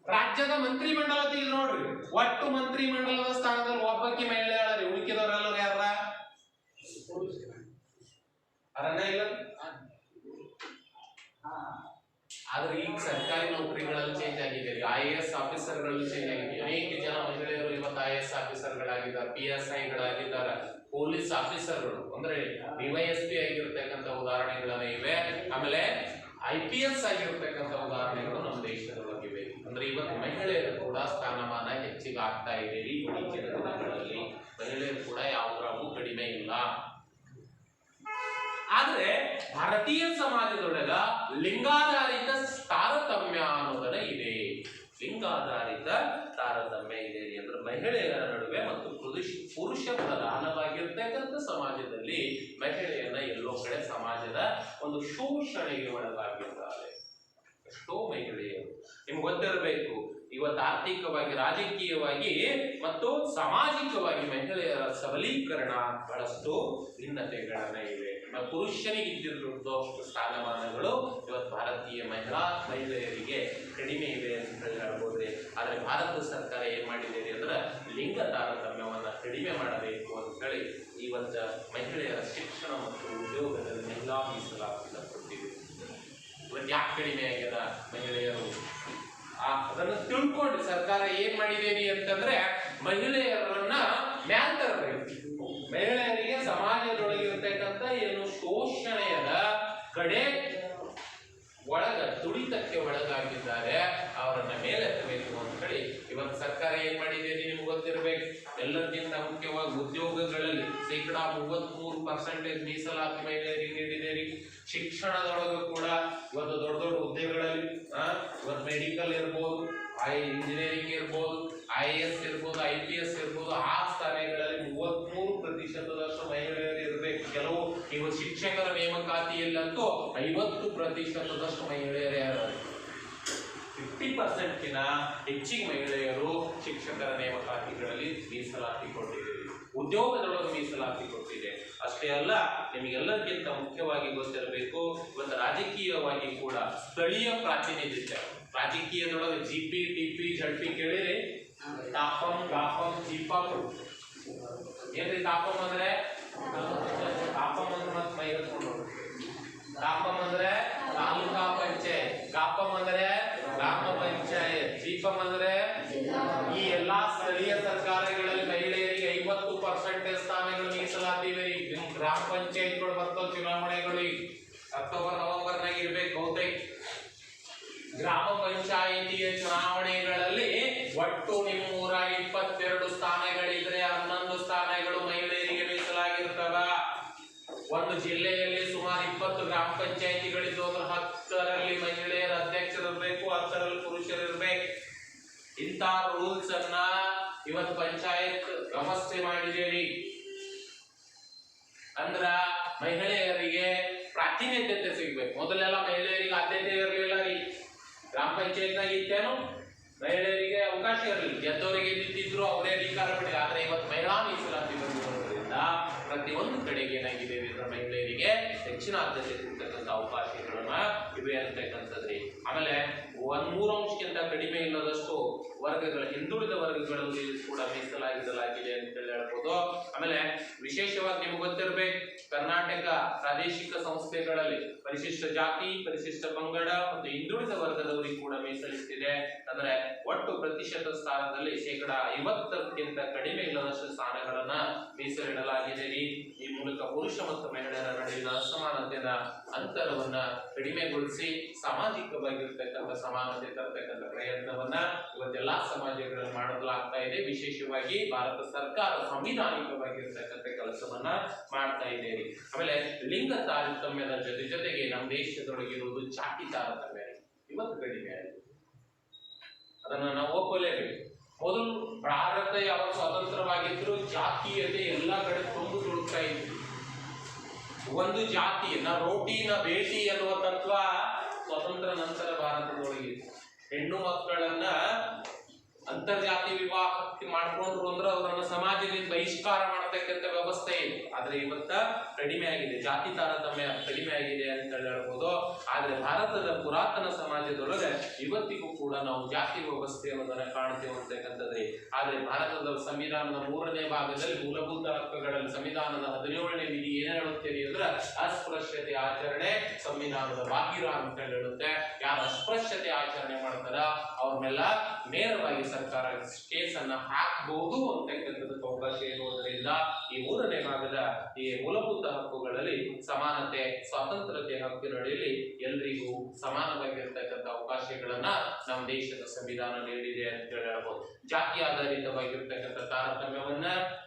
[SPEAKER 1] ರಾಜ್ಯದ ಮಂತ್ರಿಮಂಡಲ ತೆಗೆದು ನೋಡ್ರಿ, ಒಟ್ಟು ಮಂತ್ರಿಮಂಡಲದ ಸ್ಥಾನದಲ್ಲಿ ಒಬ್ಬಕ್ಕೆ ಮಹಿಳೆಯರಲ್ಲಿ, ಉಳಿದವರೆಲ್ಲರೂ ಯಾರ? ಅರಣ್ಯ ಇಲ್ಲ. ಆದ್ರೆ ಈಗ ಸರ್ಕಾರಿ ನೌಕರಿಗಳಲ್ಲಿ ಚೇಂಜ್ ಆಗಿದೆ, IAS ಆಫೀಸರ್ಗಳಲ್ಲಿ ಚೇಂಜ್ ಆಗಿದೆ. ಅನೇಕ ಜನ ಮಹಿಳೆಯರು ಇವತ್ತು IAS ಆಫೀಸರ್ಗಳಾಗಿದ್ದಾರೆ, PSI ಗಳಾಗಿದ್ದಾರೆ, ಪೊಲೀಸ್ ಆಫೀಸರ್ಗಳು ಅಂದ್ರೆ DYSP ಆಗಿರ್ತಕ್ಕಂಥ ಉದಾಹರಣೆಗಳನ್ನ ಇವೆ. ಆಮೇಲೆ IPS ಆಗಿರ್ತಕ್ಕಂಥ ಉದಾಹರಣೆಗಳು ನಮ್ಮ ದೇಶದೊಳಗಿವೆ. ಅಂದ್ರೆ ಇವತ್ತು ಮಹಿಳೆಯರು ಕೂಡ ಸ್ಥಾನಮಾನ ಹೆಚ್ಚಿಗೆ ಆಗ್ತಾ ಇದೆ. ಇತ್ತೀಚಿನ ದಿನಗಳಲ್ಲಿ ಮಹಿಳೆಯರು ಕೂಡ ಯಾವುದರಾಗೂ ಕಡಿಮೆ ಇಲ್ಲ. ಆದ್ರೆ ಭಾರತೀಯ ಸಮಾಜದೊಳಗ ಲಿಂಗಾಧಾರಿತ ತಾರತಮ್ಯ ಅನ್ನೋದನ್ನ ಇದೆ. ಲಿಂಗಾಧಾರಿತ ತಾರತಮ್ಯ ಇದೆ ಅಂದ್ರೆ ಮಹಿಳೆಯರ ನಡುವೆ ಮತ್ತು ಪುರುಷ ಪ್ರಧಾನವಾಗಿರ್ತಕ್ಕಂಥ ಸಮಾಜದಲ್ಲಿ ಮಹಿಳೆಯನ್ನ ಎಲ್ಲೋ ಕಡೆ ಸಮಾಜದ ಒಂದು ಶೋಷಣೆಗೆ ಒಳಗಾಗಿದ್ದಾರೆ. ಎಷ್ಟೋ ಮಹಿಳೆಯರು ನಿಮ್ಗೆ ಗೊತ್ತಿರಬೇಕು, ಇವತ್ತು ಆರ್ಥಿಕವಾಗಿ, ರಾಜಕೀಯವಾಗಿ ಮತ್ತು ಸಾಮಾಜಿಕವಾಗಿ ಮಹಿಳೆಯರ ಸಬಲೀಕರಣ ಬಹಳಷ್ಟು ಭಿನ್ನತೆಗಳನ್ನ ಇವೆ. ಪುರುಷನಿಗೆ ಇದ್ದಿರುವಂತಹ ಸ್ಥಾನಮಾನಗಳು ಇವತ್ತು ಭಾರತೀಯ ಮಹಿಳೆಯರಿಗೆ ಕಡಿಮೆ ಇದೆ ಅಂತ ಹೇಳ್ಬೋದ್ರಿ. ಆದ್ರೆ ಭಾರತ ಸರ್ಕಾರ ಏನ್ ಮಾಡಿದೆ ಅಂದ್ರೆ ಲಿಂಗ ತಾರತಮ್ಯವನ್ನ ಕಡಿಮೆ ಮಾಡಬೇಕು ಅಂತ ಹೇಳಿ ಇವತ್ತು ಮಹಿಳೆಯರ ಶಿಕ್ಷಣ ಮತ್ತು ಉದ್ಯೋಗದಲ್ಲಿ ಮಹಿಳಾ ಮೀಸಲಾತಿನ ಕೊಟ್ಟಿದೆ. ಇವತ್ತು ಯಾಕೆ ಕಡಿಮೆ ಆಗ್ಯದ ಮಹಿಳೆಯರು ಅದನ್ನ ತಿಳ್ಕೊಂಡು ಸರ್ಕಾರ ಏನ್ ಮಾಡಿದೇನಿ ಅಂತಂದ್ರೆ ಮಹಿಳೆಯರನ್ನ ಮ್ಯಾಲ್ ತರಬೇಕು. ಮಹಿಳೆಯರಿಗೆ ಸಮಾಜದೊಳಗಿರ್ತಕ್ಕಂಥ ಏನು ಶೋಷಣೆಯದ ಕಡೆ ತುಳಿತಕ್ಕೆ ಒಳಗಾಗಿದ್ದಾರೆ ಅವರನ್ನ ಮೇಲೆತ್ತಬೇಕು ಅಂತ ಹೇಳಿ ಇವತ್ತು ಸರ್ಕಾರ ಏನ್ ಮಾಡಿದೇನಿ ನಿಮ್ಗೆ ಗೊತ್ತಿರಬೇಕು. ಎಲ್ಲರಿಗಿಂತ ಮುಖ್ಯವಾಗಿ ಉದ್ಯೋಗಗಳಲ್ಲಿ 33% ಮೀಸಲಾತಿ ಮಹಿಳೆಯರಿಗೆ ನೀಡಿದೇರಿ. ಶಿಕ್ಷಣದೊಳಗೂ ಕೂಡ ಇವತ್ತು ದೊಡ್ಡ ದೊಡ್ಡ ಹುದ್ದೆಗಳಲ್ಲಿ ಇವತ್ತು ಮೆಡಿಕಲ್ ಇರ್ಬೋದು, ಇಂಜಿನಿಯರಿಂಗ್ ಇರ್ಬೋದು, IAS ಇರ್ಬೋದು, IPS ಇರ್ಬೋದು, ಆ ಸ್ಥಾನಗಳಲ್ಲಿ 33% ಮಹಿಳೆಯರು ಇರಬೇಕು. ಕೆಲವು ಇವು ಶಿಕ್ಷಕರ ನೇಮಕಾತಿಯಲ್ಲಂತೂ 50% ಮಹಿಳೆಯರೇ ಯಾರು 50%ಕಿಂತ ಹೆಚ್ಚಿಗೆ ಮಹಿಳೆಯರು ಶಿಕ್ಷಕರ ನೇಮಕಾತಿಗಳಲ್ಲಿ ಮೀಸಲಾತಿ ಕೊಟ್ಟಿದೆ, ಉದ್ಯೋಗದೊಳಗೆ ಮೀಸಲಾತಿ ಕೊಟ್ಟಿದೆ. ಅಷ್ಟೇ ಅಲ್ಲ, ನಿಮಗೆಲ್ಲರಿಗಿಂತ ಮುಖ್ಯವಾಗಿ ಗೊತ್ತಿರಬೇಕು, ಇವತ್ತು ರಾಜಕೀಯವಾಗಿ ಕೂಡ ಸ್ಥಳೀಯ ಪ್ರಾತಿನಿಧ್ಯ, ರಾಜಕೀಯದೊಳಗೆ GP, TP, ZP ಕೇಳಿರಿ. ತಾಪಂ, ಗಾಪಂ, ಜಿಪಂ ಏನ್ರಿ? ತಾಪಂ ಅಂದ್ರೆ ಮತ್ತೆ ಮೈ ಎತ್ಕೊಂಡು ತಾಪಂ ಅಂದ್ರೆ ತಾಲೂಕಾ ಪಂಚಾಯತ್, ಗಾಪಂ ಅಂದ್ರೆ ಗ್ರಾಮ ಪಂಚಾಯತ್, ಜಿಪಂ ಅಂದ್ರೆ ಈ ಎಲ್ಲಾ ಸ್ಥಳೀಯ ಸರ್ಕಾರಗಳಲ್ಲಿ ಮಹಿಳೆಯರಿಗೆ 50% ಸ್ಥಾನಗಳು ಮೀಸಲಾತಿ ಇವೆ. ಗ್ರಾಮ ಪಂಚಾಯತ್ಗಳು ಬರ್ತವೆ, ಚುನಾವಣೆಗಳು ಈಗ ಅಕ್ಟೋಬರ್ ನವೆಂಬರ್ನಾಗ ಇರ್ಬೇಕು ಬಹುತೇಕ. ಗ್ರಾಮ ಪಂಚಾಯಿತಿಯ ಚುನಾವಣೆಗಳಲ್ಲಿ ಒಟ್ಟು ನಿಮ್ಮೂರ 22 ಸ್ಥಾನಗಳಿದ್ರೆ 11 ಸ್ಥಾನಗಳು ಮಹಿಳೆಯರಿಗೆ ಮೀಸಲಾಗಿರ್ತವ. ಒಂದು ಜಿಲ್ಲೆಯಲ್ಲಿ ಸುಮಾರು 20 ಗ್ರಾಮ ಪಂಚಾಯಿತಿಗಳಿದ್ದು ಅಂದ್ರೆ 10ರಲ್ಲಿ ಮಹಿಳೆಯರ ಅಧ್ಯಕ್ಷರಿರ್ಬೇಕು, 10ರಲ್ಲಿ ಪುರುಷರಿರ್ಬೇಕು. ಇಂಥ ರೂಲ್ಸ್ ಅನ್ನ ಇವತ್ತು ಪಂಚಾಯತ್ ವ್ಯವಸ್ಥೆ ಮಾಡಿದೇರಿ. ಅಂದ್ರ ಮಹಿಳೆಯರಿಗೆ ಪ್ರಾತಿನಿಧ್ಯತೆ ಸಿಗ್ಬೇಕು. ಮೊದಲೆಲ್ಲ ಮಹಿಳೆಯರಿಗೆ ಆದ್ಯತೆ ಇರಲಿಲ್ಲ ರೀ. ಗ್ರಾಮ ಪಂಚಾಯತ್ನಾಗ ಇತ್ತೇನು ಮಹಿಳೆಯರಿಗೆ ಅವಕಾಶ ಇರಲಿಲ್ಲ, ಗೆದ್ದವರಿಗೆ ನಿಂತಿದ್ರು, ಅವರೇ ಅಧಿಕಾರ ಪಡೆದ. ಆದ್ರೆ ಇವತ್ತು ಮಹಿಳಾ ಮೀಸಲಾತಿ ಬಂದಿರೋದ್ರಿಂದ ಪ್ರತಿಯೊಂದು ಕಡೆಗೆ ಏನಾಗಿದೆ ಅಂದ್ರೆ ಮಹಿಳೆಯರಿಗೆ ಹೆಚ್ಚಿನ ಆದ್ಯತೆ ಸಿಗ್ತಕ್ಕಂಥ ಅವಕಾಶಗಳನ್ನ ಇವೆ ಅಂತಕ್ಕಂಥದ್ರಿ. ಆಮೇಲೆ 3% ಕಡಿಮೆ ಇಲ್ಲದಷ್ಟು ವರ್ಗಗಳ ಹಿಂದುಳಿದ ವರ್ಗಗಳಲ್ಲಿ ಕೂಡ ಮೀಸಲಾಗಿಡಲಾಗಿದೆ ಅಂತ ಹೇಳ್ಬೋದು. ಆಮೇಲೆ ವಿಶೇಷವಾಗಿ ನಿಮ್ಗೆ ಗೊತ್ತಿರಬೇಕು, ಕರ್ನಾಟಕ ಪ್ರಾದೇಶಿಕ ಸಂಸ್ಥೆಗಳಲ್ಲಿ ಪರಿಶಿಷ್ಟ ಜಾತಿ, ಪರಿಶಿಷ್ಟ ಪಂಗಡ ಮತ್ತು ಹಿಂದುಳಿದ ವರ್ಗದವರಿಗೆ ಕೂಡ ಮೀಸಲಿಟ್ಟಿದೆ. ಅಂದ್ರೆ ಒಟ್ಟು ಪ್ರತಿಶತ ಸ್ಥಾನದಲ್ಲಿ 50%ಕ್ಕಿಂತ ಕಡಿಮೆ ಇಲ್ಲದಷ್ಟು ಸ್ಥಾನಗಳನ್ನ ಮೀಸಲಿಡಲಾಗಿದೆ. ಈ ಮೂಲಕ ಪುರುಷ ಮತ್ತು ಮಹಿಳೆಯರ ನಡುವಿನ ಅಸಮಾನತೆಯ ಅಂತರವನ್ನ ಕಡಿಮೆಗೊಳಿಸಿ ಸಾಮಾಜಿಕವಾಗಿರ್ತಕ್ಕಂಥ ಸಮಾನತೆ ತರತಕ್ಕಂಥ ಪ್ರಯತ್ನವನ್ನ ಇವತ್ತೆಲ್ಲಾ ಸಮಾಜಗಳಲ್ಲಿ ಮಾಡಲಾಗ್ತಾ ಇದೆ. ವಿಶೇಷವಾಗಿ ಭಾರತ ಸರ್ಕಾರ ಸಂವಿಧಾನಿಕವಾಗಿರ್ತಕ್ಕಂಥ ಕೆಲಸವನ್ನ ಮಾಡ್ತಾ ಇದೆ. ಆಮೇಲೆ ಲಿಂಗ ತಾರತಮ್ಯದ ಜೊತೆಗೆ ನಮ್ಮ ದೇಶದೊಳಗಿರುವುದು ಜಾತಿ ತಾರತಮ್ಯ ಇವತ್ತು ಕಡಿಮೆ ಆಗಿದೆ. ಅದನ್ನ ನಾವು ಒಪ್ಪಲೇಬೇಕು. ಮೊದಲು ಭಾರತ ಯಾವಾಗ ಸ್ವತಂತ್ರವಾಗಿದ್ರು ಜಾತೀಯತೆ ಎಲ್ಲಾ ಕಡೆ ತುಂಬು ತುಳುಕ್ತಾ ಇತ್ತು. ಒಂದು ಜಾತಿ ನ ರೋಟಿ ನ ಬೇಟಿ ಅನ್ನುವ ತತ್ವ ಸ್ವತಂತ್ರ ನಂತರ ಭಾರತದೊಳಗೆ ಹೆಣ್ಣು ಮಕ್ಕಳನ್ನ ಅಂತರ್ಜಾತಿ ವಿವಾಹಕ್ಕೆ ಮಾಡ್ಕೊಂಡ್ರು ಅಂದ್ರೆ ಅವರನ್ನ ಸಮಾಜದಿಂದ ಬಹಿಷ್ಕಾರ ಮಾಡತಕ್ಕಂಥ ವ್ಯವಸ್ಥೆ ಇದೆ. ಆದ್ರೆ ಇವತ್ತ ಕಡಿಮೆ ಆಗಿದೆ, ಜಾತಿ ತಾರತಮ್ಯ ಕಡಿಮೆ ಆಗಿದೆ ಅಂತ ಹೇಳ್ಬೋದು. ಆದ್ರೆ ಭಾರತದ ಪುರಾತನ ಸಮಾಜದೊಳಗೆ ಇವತ್ತಿಗೂ ಕೂಡ ನಾವು ಜಾತಿ ವ್ಯವಸ್ಥೆ ಅನ್ನೋದನ್ನ ಕಾಣ್ತೇವೆ ಅಂತಕ್ಕಂಥದ್ರಿ. ಆದ್ರೆ ಭಾರತದ ಸಂವಿಧಾನದ 3ನೇ ಭಾಗದಲ್ಲಿ ಮೂಲಭೂತ ಹಕ್ಕುಗಳಲ್ಲಿ ಸಂವಿಧಾನದ 17ನೇ ವಿಧಿ ಏನ್ ಹೇಳುತ್ತೇವೆ ಅಂದ್ರೆ ಅಸ್ಪೃಶ್ಯತೆ ಆಚರಣೆ ಸಂವಿಧಾನದ ಬಾಹಿರ ಅಂತ ಹೇಳುತ್ತೆ. ಯಾರು ಅಸ್ಪೃಶ್ಯತೆ ಆಚರಣೆ ಮಾಡ್ತಾರ ಅವ್ರನ್ನೆಲ್ಲ ನೇರವಾಗಿ ಸರ್ಕಾರ ಕೇಸನ್ನ ಹಾಕಬಹುದು ಅಂತಕ್ಕಂಥದಕ್ಕೆ ಅವಕಾಶ ಇರುವುದರಿಂದ ಈ 3ನೇ ಭಾಗದ ಈ ಮೂಲಭೂತ ಹಕ್ಕುಗಳಲ್ಲಿ ಸಮಾನತೆ, ಸ್ವಾತಂತ್ರ್ಯತೆ ಹಕ್ಕಿನಡಿಯಲ್ಲಿ ಎಲ್ರಿಗೂ ಸಮಾನವಾಗಿರ್ತಕ್ಕಂಥ ಅವಕಾಶಗಳನ್ನ ನಮ್ಮ ದೇಶದ ಸಂವಿಧಾನ ನೀಡಿದೆ ಅಂತ ಹೇಳ್ಬೋದು. ಜಾತಿ ಆಧಾರಿತವಾಗಿರ್ತಕ್ಕಂಥ ತಾರತಮ್ಯವನ್ನ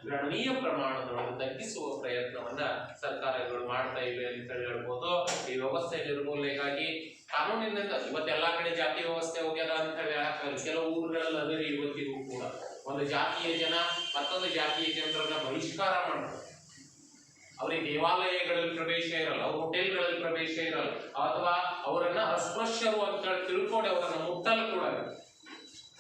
[SPEAKER 1] ಗಣನೀಯ ಪ್ರಮಾಣದೊಳಗೆ ತಗ್ಗಿಸುವ ಪ್ರಯತ್ನವನ್ನ ಸರ್ಕಾರಗಳು ಮಾಡ್ತಾ ಇವೆ ಅಂತ ಹೇಳ್ಬೋದು. ಈ ವ್ಯವಸ್ಥೆ ನಿರ್ಮೂಲನೆಗಾಗಿ ಕಾನೂನಿನಿಂದ ಇವತ್ತೆಲ್ಲಾ ಕಡೆ ಜಾತಿ ವ್ಯವಸ್ಥೆ ಹೋಗ್ಯದ ಅಂತ ಹೇಳಿ ಕೆಲವು ಊರುಗಳಲ್ಲಿ ಅದೇ ಇವತ್ತಿಗೂ ಕೂಡ ಒಂದು ಜಾತಿಯ ಜನ ಮತ್ತೊಂದು ಜಾತಿಯ ಜನರನ್ನ ಬಹಿಷ್ಕಾರ ಮಾಡ್ತಾರೆ. ಅವರಿಗೆ ದೇವಾಲಯಗಳಲ್ಲಿ ಪ್ರವೇಶ ಇರಲ್ಲ, ಅವ್ರ ಹೋಟೆಲ್ಗಳಲ್ಲಿ ಪ್ರವೇಶ ಇರಲ್ಲ, ಅಥವಾ ಅವರನ್ನ ಅಸ್ಪೃಶ್ಯರು ಅಂತ ತಿಳ್ಕೊಂಡು ಅವರನ್ನ ಮುಟ್ಟಲು ಕೂಡ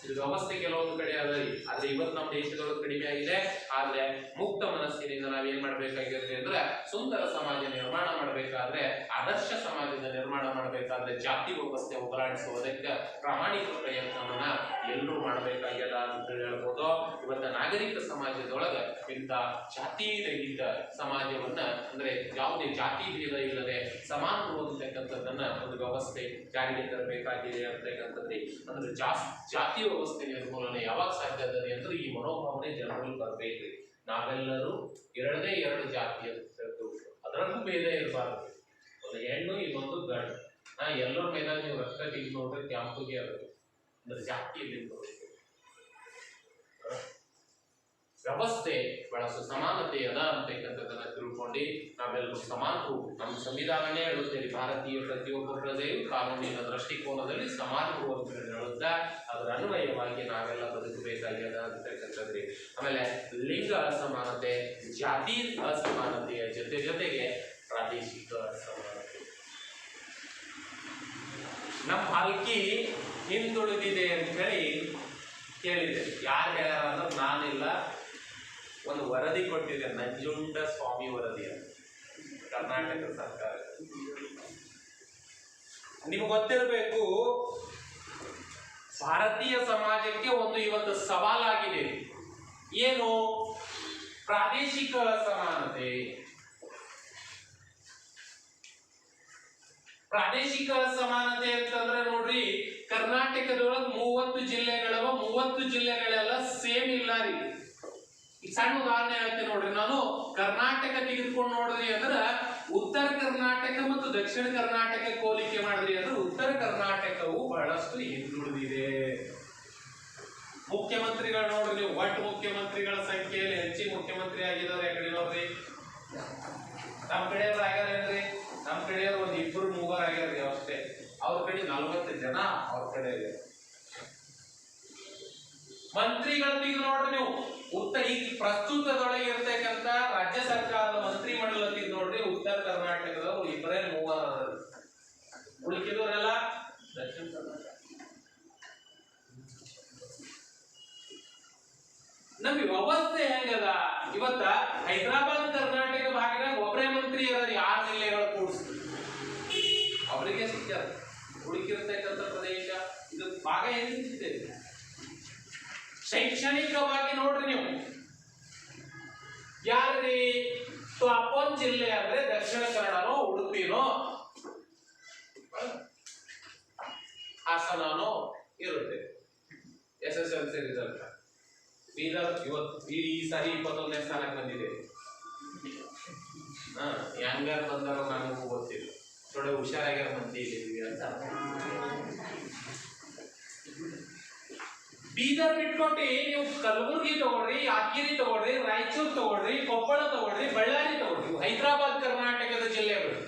[SPEAKER 1] ಇದು ವ್ಯವಸ್ಥೆ ಕೆಲವೊಂದು ಕಡೆ ಅದ. ಆದ್ರೆ ಇವತ್ತು ನಮ್ಮ ದೇಶದೊಳಗೆ ಕಡಿಮೆ ಆಗಿದೆ. ಆದ್ರೆ ಮುಕ್ತ ಮನಸ್ಸಿನಿಂದ ನಾವೇನ್ ಮಾಡ್ಬೇಕಾಗಿರುತ್ತೆ ಅಂದ್ರೆ ಸುಂದರ ಸಮಾಜ ನಿರ್ಮಾಣ ಮಾಡ್ಬೇಕಾದ್ರೆ, ಆದರ್ಶ ಸಮಾಜದ ನಿರ್ಮಾಣ ಮಾಡ್ಬೇಕಾದ್ರೆ ಜಾತಿ ವ್ಯವಸ್ಥೆ ಹೋಗಲಾಡಿಸುವುದಕ್ಕೆ ಪ್ರಾಮಾಣಿಕ ಪ್ರಯತ್ನವನ್ನ ಎಲ್ಲರೂ ಮಾಡ್ಬೇಕಾಗ್ಯದ ಅಂತ ಹೇಳ್ಬೋದು. ಇವತ್ತ ನಾಗರಿಕ ಸಮಾಜದೊಳಗ ಇಂಥ ಜಾತಿ ರಹಿತ ಸಮಾಜವನ್ನ ಅಂದ್ರೆ ಯಾವುದೇ ಜಾತಿ ಭೇದ ಇಲ್ಲದೆ ಸಮಾನರು ಅಂತಕ್ಕಂಥದ್ದನ್ನ ಒಂದು ವ್ಯವಸ್ಥೆ ಜಾರಿಗೆ ತರಬೇಕಾಗಿದೆ ಅಂತಕ್ಕಂಥದ್ರಿ. ಅಂದ್ರೆ ಜಾತಿ ವ್ಯವಸ್ಥೆ ನಿರ್ಮೂಲನೆ ಯಾವಾಗ ಸಾಧ್ಯ ಆಗಿದೆ ಅಂದ್ರೆ ಈ ಮನೋಭಾವನೆ ಜನರಲ್ಲಿ ಬರ್ಬೇಕ್ರಿ. ನಾವೆಲ್ಲರೂ ಎರಡೇ ಎರಡು ಜಾತಿಯ ಅದರಲ್ಲೂ ಭೇದ ಇರಬಾರ್ದು. ಒಂದು ಹೆಣ್ಣು ಇನ್ನೊಂದು ಗಂಡು. ಎಲ್ಲರ ಮೇಲೆ ನೀವು ರಕ್ತ ತೆಗೆದು ನೋಡ್ರೆ ಕೆಂಪುಗೆ ಅದು ಅಂದ್ರೆ ಜಾತಿಯಲ್ಲಿ ವ್ಯವಸ್ಥೆ ಬಹಳ ಸಮಾನತೆ ಅದ ಅಂತಕ್ಕಂಥದ್ದನ್ನ ತಿಳ್ಕೊಂಡು ನಾವೆಲ್ಲರೂ ಸಮಾನರು. ನಮ್ಮ ಸಂವಿಧಾನನೇ ಹೇಳುತ್ತೇವೆ ಭಾರತೀಯ ಪ್ರತಿಯೊಬ್ಬ ಪ್ರಜೆಯು ಕಾನೂನಿನ ದೃಷ್ಟಿಕೋನದಲ್ಲಿ ಸಮಾನರು ಅಂತ ಹೇಳುತ್ತಾ ಅದರ ಅನ್ವಯವಾಗಿ ನಾವೆಲ್ಲ ಬದುಕಬೇಕಾಗ್ಯದ ಅಂತಕ್ಕಂಥದ್ರಿ. ಆಮೇಲೆ ಲಿಂಗ ಅಸಮಾನತೆ, ಜಾತಿ ಅಸಮಾನತೆಯ ಜೊತೆಗೆ ಪ್ರಾದೇಶಿಕ ಅಸಮಾನತೆ. ನಮ್ಮ ಪಾಲ್ಕಿ ಹಿಂದುಳಿದಿದೆ ಅಂತ ಹೇಳಿ ಕೇಳಿದೆ. ಯಾರು ಹೇಳ್ಯಾರ ಅಂದ್ರೆ ನಾನಿಲ್ಲ, ಒಂದು ವರದಿ ಕೊಟ್ಟಿದೆ, ನಂಜುಂಡ ಸ್ವಾಮಿ ವರದಿ ಅಂತ ಕರ್ನಾಟಕ ಸರ್ಕಾರ. ನಿಮ್ಗೆ ಗೊತ್ತಿರಬೇಕು, ಭಾರತೀಯ ಸಮಾಜಕ್ಕೆ ಒಂದು ಇವತ್ತು ಸವಾಲಾಗಿದೆ. ಏನು? ಪ್ರಾದೇಶಿಕ ಅಸಮಾನತೆ. ಪ್ರಾದೇಶಿಕ ಅಸಮಾನತೆ ಅಂತಂದ್ರೆ ನೋಡ್ರಿ, ಕರ್ನಾಟಕದೊಳಗೆ 30 ಜಿಲ್ಲೆಗಳವ. 30 ಜಿಲ್ಲೆಗಳೆಲ್ಲ ಸೇಮ್ ಇಲ್ಲ ರೀ. ಈಗ ಸಣ್ಣ ಉದಾಹರಣೆ ಹೇಳ್ತೀನಿ ನೋಡ್ರಿ. ನಾನು ಕರ್ನಾಟಕ ತೆಗೆದುಕೊಂಡು ನೋಡ್ರಿ ಅಂದ್ರೆ ಉತ್ತರ ಕರ್ನಾಟಕ ಮತ್ತು ದಕ್ಷಿಣ ಕರ್ನಾಟಕ ಹೋಲಿಕೆ ಮಾಡಿದ್ರಿ ಅಂದ್ರೆ ಉತ್ತರ ಕರ್ನಾಟಕವು ಬಹಳಷ್ಟು ಹಿಂದುಳಿದಿದೆ. ಮುಖ್ಯಮಂತ್ರಿಗಳು ನೋಡ್ರಿ ನೀವು, ಒಟ್ಟು ಮುಖ್ಯಮಂತ್ರಿಗಳ ಸಂಖ್ಯೆಯಲ್ಲಿ ಹೆಚ್ಚಿನ ಮುಖ್ಯಮಂತ್ರಿ ಆಗಿದ್ದಾರೆ ಯಾಕಡೆ ನೋಡ್ರಿ. ನಮ್ಮ ಕಡೆಯವ್ರು ಆಗ್ಯಾರೇನ್ರಿ? ನಮ್ಮ ಕಡೆಯವ್ರು ಒಂದು 2-3 ಆಗ್ಯಾರ್ರಿ ಅಷ್ಟೇ. ಅವ್ರ ಕಡೆ 40 ಜನ ಅವ್ರ ಕಡೆ ಇದೆ. ಮಂತ್ರಿಗಳಿಗೆ ನೋಡ್ರಿ ನೀವು, ಈಗ ಪ್ರಸ್ತುತದೊಳಗೆ ಇರ್ತಕ್ಕಂಥ ರಾಜ್ಯ ಸರ್ಕಾರದ ಮಂತ್ರಿ ಮಂಡಲಕ್ಕೆ ನೋಡ್ರಿ, ಉತ್ತರ ಕರ್ನಾಟಕದವರು 2-3 ಉಳಿಕಿದವರೆಲ್ಲ ದಕ್ಷಿಣ ಕರ್ನಾಟಕ. ನಮ್ಗೆ ವ್ಯವಸ್ಥೆ ಹೆಂಗದ? ಇವತ್ತ ಹೈದರಾಬಾದ್ ಕರ್ನಾಟಕ ಭಾಗದಾಗ ಒಬ್ಬರೇ ಮಂತ್ರಿ ಇರೋದು 6 ಜಿಲ್ಲೆಗಳು ಕೂಡಿಸ್ತಾರೆ, ಅವರಿಗೆ ಸಿಗ್ತಾರೆ. ಉಳಿಕಿರ್ತಕ್ಕಂಥ ಪ್ರದೇಶ ಭಾಗ ಏನಿದೆ ಶೈಕ್ಷಣಿಕವಾಗಿ ನೋಡ್ರಿ ನೀವು ಯಾರ್ರಿ ಟಾಪ್ 1 ಜಿಲ್ಲೆ ಅಂದ್ರೆ ದಕ್ಷಿಣ ಕನ್ನಡನೋ ಉಡುಪಿನೋ ಹಾಸನನೋ ಇರುತ್ತೆ SSLC ರಿಸಲ್ಟ್. ಬೀದರ್ ಇವತ್ತು ಈ ಸಾರಿ 21ನೇ ಸ್ಥಾನಕ್ಕೆ ಬಂದಿದೆ. ಹೆಂಗಾರ ಬಂದಾರೋ ನನಗೂ ಗೊತ್ತಿಲ್ಲ, ಥೋಡೆ ಹುಷಾರಾಗ್ಯಾರ ಮಂದಿ ಇದ್ದೀವಿ ಅಂತ. ಬೀದರ್ ಬಿಟ್ಕೊಟ್ಟು ನೀವು ಕಲಬುರಗಿ ತಗೊಳ್ರಿ, ಯಾದಗಿರಿ ತಗೊಳ್ರಿ, ರಾಯಚೂರು ತಗೊಳ್ರಿ, ಕೊಪ್ಪಳ ತಗೊಳ್ರಿ, ಬಳ್ಳಾರಿ ತಗೊಳ್ರಿ, ಹೈದರಾಬಾದ್ ಕರ್ನಾಟಕದ ಜಿಲ್ಲೆಗಳು.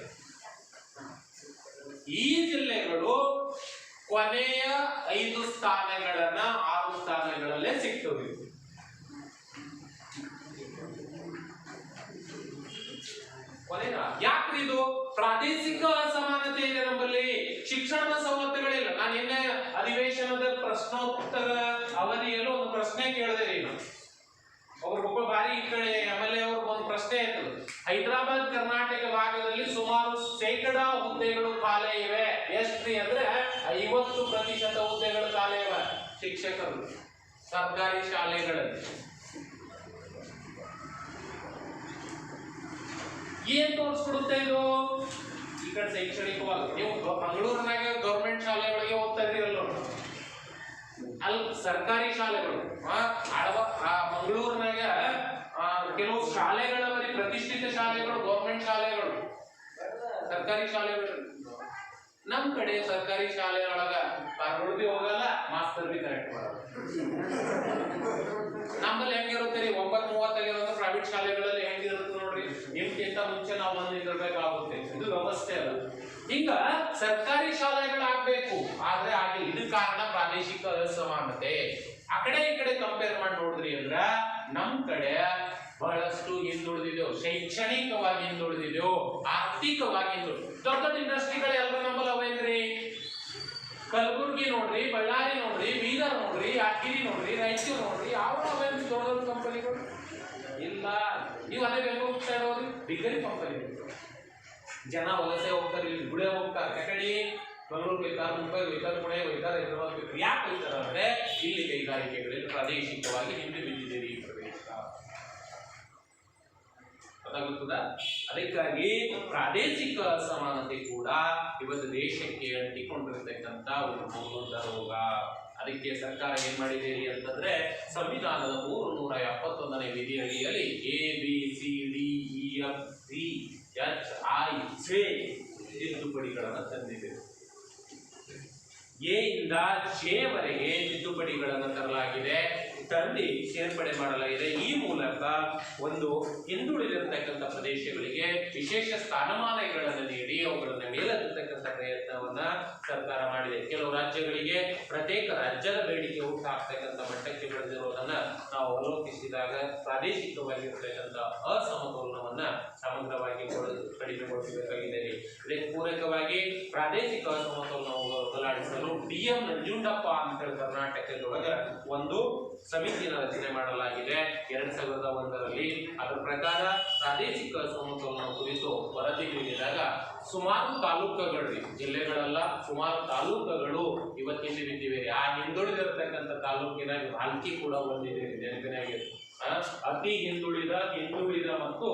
[SPEAKER 1] ಈ ಜಿಲ್ಲೆಗಳು ಕೊನೆಯ 5 ಸ್ಥಾನಗಳನ್ನ 6 ಸ್ಥಾನಗಳಲ್ಲೇ ಸಿಗ್ತವೆ. ಯಾಕ್ರಿ ಇದು ಪ್ರಾದೇಶಿಕ ಅಸಮಾನತೆ ಇದೆ ನಮ್ಮಲ್ಲಿ, ಶಿಕ್ಷಣದ ಸವಲತ್ತುಗಳಿಲ್ಲ. ನಾನು ನಿನ್ನೆ ಅಧಿವೇಶನದ ಪ್ರಶ್ನೋತ್ತರ ಅವಧಿಯಲ್ಲೂ ಒಂದು ಪ್ರಶ್ನೆ ಕೇಳಿದೆ. ಒಬ್ಬರು ಬಾರಿ ಈ ಕಡೆ MLA ಅವ್ರಿಗೆ ಒಂದು ಪ್ರಶ್ನೆ ಆಯ್ತು. ಹೈದರಾಬಾದ್ ಕರ್ನಾಟಕ ಭಾಗದಲ್ಲಿ ಸುಮಾರು 100% ಹುದ್ದೆಗಳು ಖಾಲಿ ಇವೆ. ಎಷ್ಟ್ರಿ ಅಂದ್ರೆ 50% ಹುದ್ದೆಗಳು ಖಾಲಿ ಇವೆ ಶಿಕ್ಷಕರು ಸರ್ಕಾರಿ ಶಾಲೆಗಳಲ್ಲಿ. ಏನ್ ತೋರಿಸ್ಬಿಡುತ್ತೆ ಇದು? ಈ ಕಡೆ ಶೈಕ್ಷಣಿಕವಾಗಿ ನೀವು ಮಂಗಳೂರಿನಾಗ ಗೌರ್ಮೆಂಟ್ ಶಾಲೆಗಳಿಗೆ ಹೋಗ್ತಾ ಇದ್ದೀರಲ್ಲ, ಅಲ್ಲಿ ಸರ್ಕಾರಿ ಶಾಲೆಗಳು ಮಂಗಳೂರಿನಾಗ ಕೆಲವು ಶಾಲೆಗಳವರಿ ಪ್ರತಿಷ್ಠಿತ ಶಾಲೆಗಳು ಗೌರ್ಮೆಂಟ್ ಶಾಲೆಗಳು ಸರ್ಕಾರಿ ಶಾಲೆಗಳು. ನಮ್ ಕಡೆ ಸರ್ಕಾರಿ ಶಾಲೆಗಳೊಳಗ ಪಾರ್ಗಳು ಬಿ ಹೋಗಲ್ಲ, ಮಾಸ್ತರ್ ಬಿ ಕರೆಕ್ಟ್ ಮಾಡಲ್ಲ. ನಮ್ಮಲ್ಲಿ ಹೆಂಗಿರುತ್ತೆ 9:30 ಪ್ರೈವೇಟ್ ಶಾಲೆಗಳಲ್ಲಿ ಹೆಂಗಿರುತ್ತೆ ನೋಡ್ರಿ, ನಿಮ್ಗಿಂತ ಮುಂಚೆ ನಾವು ಬಂದಿರಬೇಕಾಗುತ್ತೆ. ಇದು ವ್ಯವಸ್ಥೆ ಅಲ್ಲ. ಈಗ ಸರ್ಕಾರಿ ಶಾಲೆಗಳಾಗಬೇಕು, ಆದ್ರೆ ಆಗಿಲ್ಲ. ಇದು ಕಾರಣ ಪ್ರಾದೇಶಿಕ ಅಸಮಾನತೆ. ಆ ಕಡೆ ಈ ಕಡೆ ಕಂಪೇರ್ ಮಾಡಿ ನೋಡಿದ್ರಿ ಅಂದ್ರ ನಮ್ ಕಡೆ ಬಹಳಷ್ಟು ಹಿಂದುಳಿದಿದ್ದೆವು, ಶೈಕ್ಷಣಿಕವಾಗಿ ಹಿಂದುಳಿದಿದ್ದೆವು, ಆರ್ಥಿಕವಾಗಿ ಹಿಂದುಳಿದ. ದೊಡ್ಡ ದೊಡ್ಡ ಇಂಡಸ್ಟ್ರಿಗಳು ಎಲ್ಲ ನಮ್ಮಲ್ಲಿ ಅವೇನ್ರಿ? ಕಲಬುರ್ಗಿ ನೋಡ್ರಿ, ಬಳ್ಳಾರಿ ನೋಡ್ರಿ, ಬೀದರ್ ನೋಡ್ರಿ, ಯಾದಗಿರಿ ನೋಡ್ರಿ, ರಾಯಚೂರು ನೋಡ್ರಿ, ಯಾವ ಅವೇನು ದೊಡ್ಡ ದೊಡ್ಡ ಕಂಪನಿಗಳು ಇಲ್ಲ. ನೀವು ಅದೇ ಬೆಂಗಳೂರು ಸೈಡ್ ಹೋಗ್ರಿ, ಡಿಗ್ರಿ ಕಂಪನಿಗಳು. ಜನ ವಲಸೆ ಹೋಗ್ತಾರೆ, ಇಲ್ಲಿ ಗುಳೆ ಹೋಗ್ತಾರೆ. ಕಕಡಿ ಬೆಂಗಳೂರು ಹೋಗ್ತಾರೆ, ಮುಂಬೈ ಹೋಗ್ತಾರೆ, ಪುಣೆ ಹೋಗ್ತಾರೆ, ಹೈದರಾಬಾದ್ ಹೋಗ್ತಾರೆ. ಯಾಕೆ ಹೋಗ್ತಾರೆ ಅಂದ್ರೆ ಇಲ್ಲಿ ಕೈಗಾರಿಕೆಗಳಲ್ಲಿ ಪ್ರಾದೇಶಿಕವಾಗಿ ಹಿಂದೆ ಬಿದ್ದಿದ್ದೀರಿ ಈ ಪ್ರದೇಶ. ಗೊತ್ತಾಗುತ್ತದ? ಅದಕ್ಕಾಗಿ ಪ್ರಾದೇಶಿಕ ಅಸಮಾನತೆ ಕೂಡ ಇವತ್ತು ದೇಶಕ್ಕೆ ಅಂಟಿಕೊಂಡಿರ್ತಕ್ಕಂಥ ಒಂದು ಮೂಲಭೂತ ರೋಗ. ಅದಕ್ಕೆ ಸರ್ಕಾರ ಏನ್ ಮಾಡಿದ್ದೀರಿ ಅಂತಂದ್ರೆ ಸಂವಿಧಾನದ 371ನೇ ವಿಧಿಯಡಿಯಲ್ಲಿ ABCDEFGHIJ ತಿದ್ದುಪಡಿಗಳನ್ನು ತಂದಿದೆ. ಎ ಇಂದ ಜೆ ವರೆಗೆ ತಿದ್ದುಪಡಿಗಳನ್ನು ತರಲಾಗಿದೆ, ತಂದು ಸೇರ್ಪಡೆ ಮಾಡಲಾಗಿದೆ. ಈ ಮೂಲಕ ಒಂದು ಹಿಂದುಳಿದಿರತಕ್ಕಂಥ ಪ್ರದೇಶಗಳಿಗೆ ವಿಶೇಷ ಸ್ಥಾನಮಾನಗಳನ್ನು ನೀಡಿ ಅವುಗಳನ್ನು ಮೇಲೆತ್ತಕ್ಕಂಥ ಪ್ರಯತ್ನವನ್ನ ಸರ್ಕಾರ ಮಾಡಿದೆ. ಕೆಲವು ರಾಜ್ಯಗಳಿಗೆ ಪ್ರತ್ಯೇಕ ರಾಜ್ಯದ ಬೇಡಿಕೆ ಹುಟ್ಟಾಗ್ತಕ್ಕಂಥ ಮಟ್ಟಕ್ಕೆ ಬೆಳೆದಿರೋದನ್ನ ನಾವು ಅವಲೋಕಿಸಿದಾಗ ಪ್ರಾದೇಶಿಕವಾಗಿರ್ತಕ್ಕಂಥ ಅಸಮತೋಲನವನ್ನ ಸಮಗ್ರವಾಗಿ ಕಡಿಮೆಗೊಳಿಸಬೇಕಾಗಿದೆ. ಇದಕ್ಕೆ ಪೂರಕವಾಗಿ ಪ್ರಾದೇಶಿಕ ಅಸಮತೋಲನ ಹೋಗಲಾಡಿಸಲು DM ನಂಜುಂಡಪ್ಪ ಅಂತ ಕರ್ನಾಟಕದೊಳಗ ಒಂದು ಸಮಿತಿಯನ್ನು ರಚನೆ ಮಾಡಲಾಗಿದೆ 2001ರಲ್ಲಿ. ಅದರ ಪ್ರಕಾರ ಪ್ರಾದೇಶಿಕ ಸಮತೋಲನ ಕುರಿತು ವರದಿ ನೀಡಿದಾಗ ಸುಮಾರು ತಾಲೂಕುಗಳು, ಜಿಲ್ಲೆಗಳಲ್ಲ, ಸುಮಾರು ತಾಲೂಕುಗಳು ಇವತ್ತಿನ ಬಿದ್ದಿವೆ. ಆ ಹಿಂದುಳಿದಿರತಕ್ಕಂಥ ತಾಲೂಕಿನ ಭಾಲ್ಕಿ ಕೂಡ ಒಂದಿದೆ, ನೆನಪಿನಾಗೆ. ಅತಿ ಹಿಂದುಳಿದ ಮತ್ತು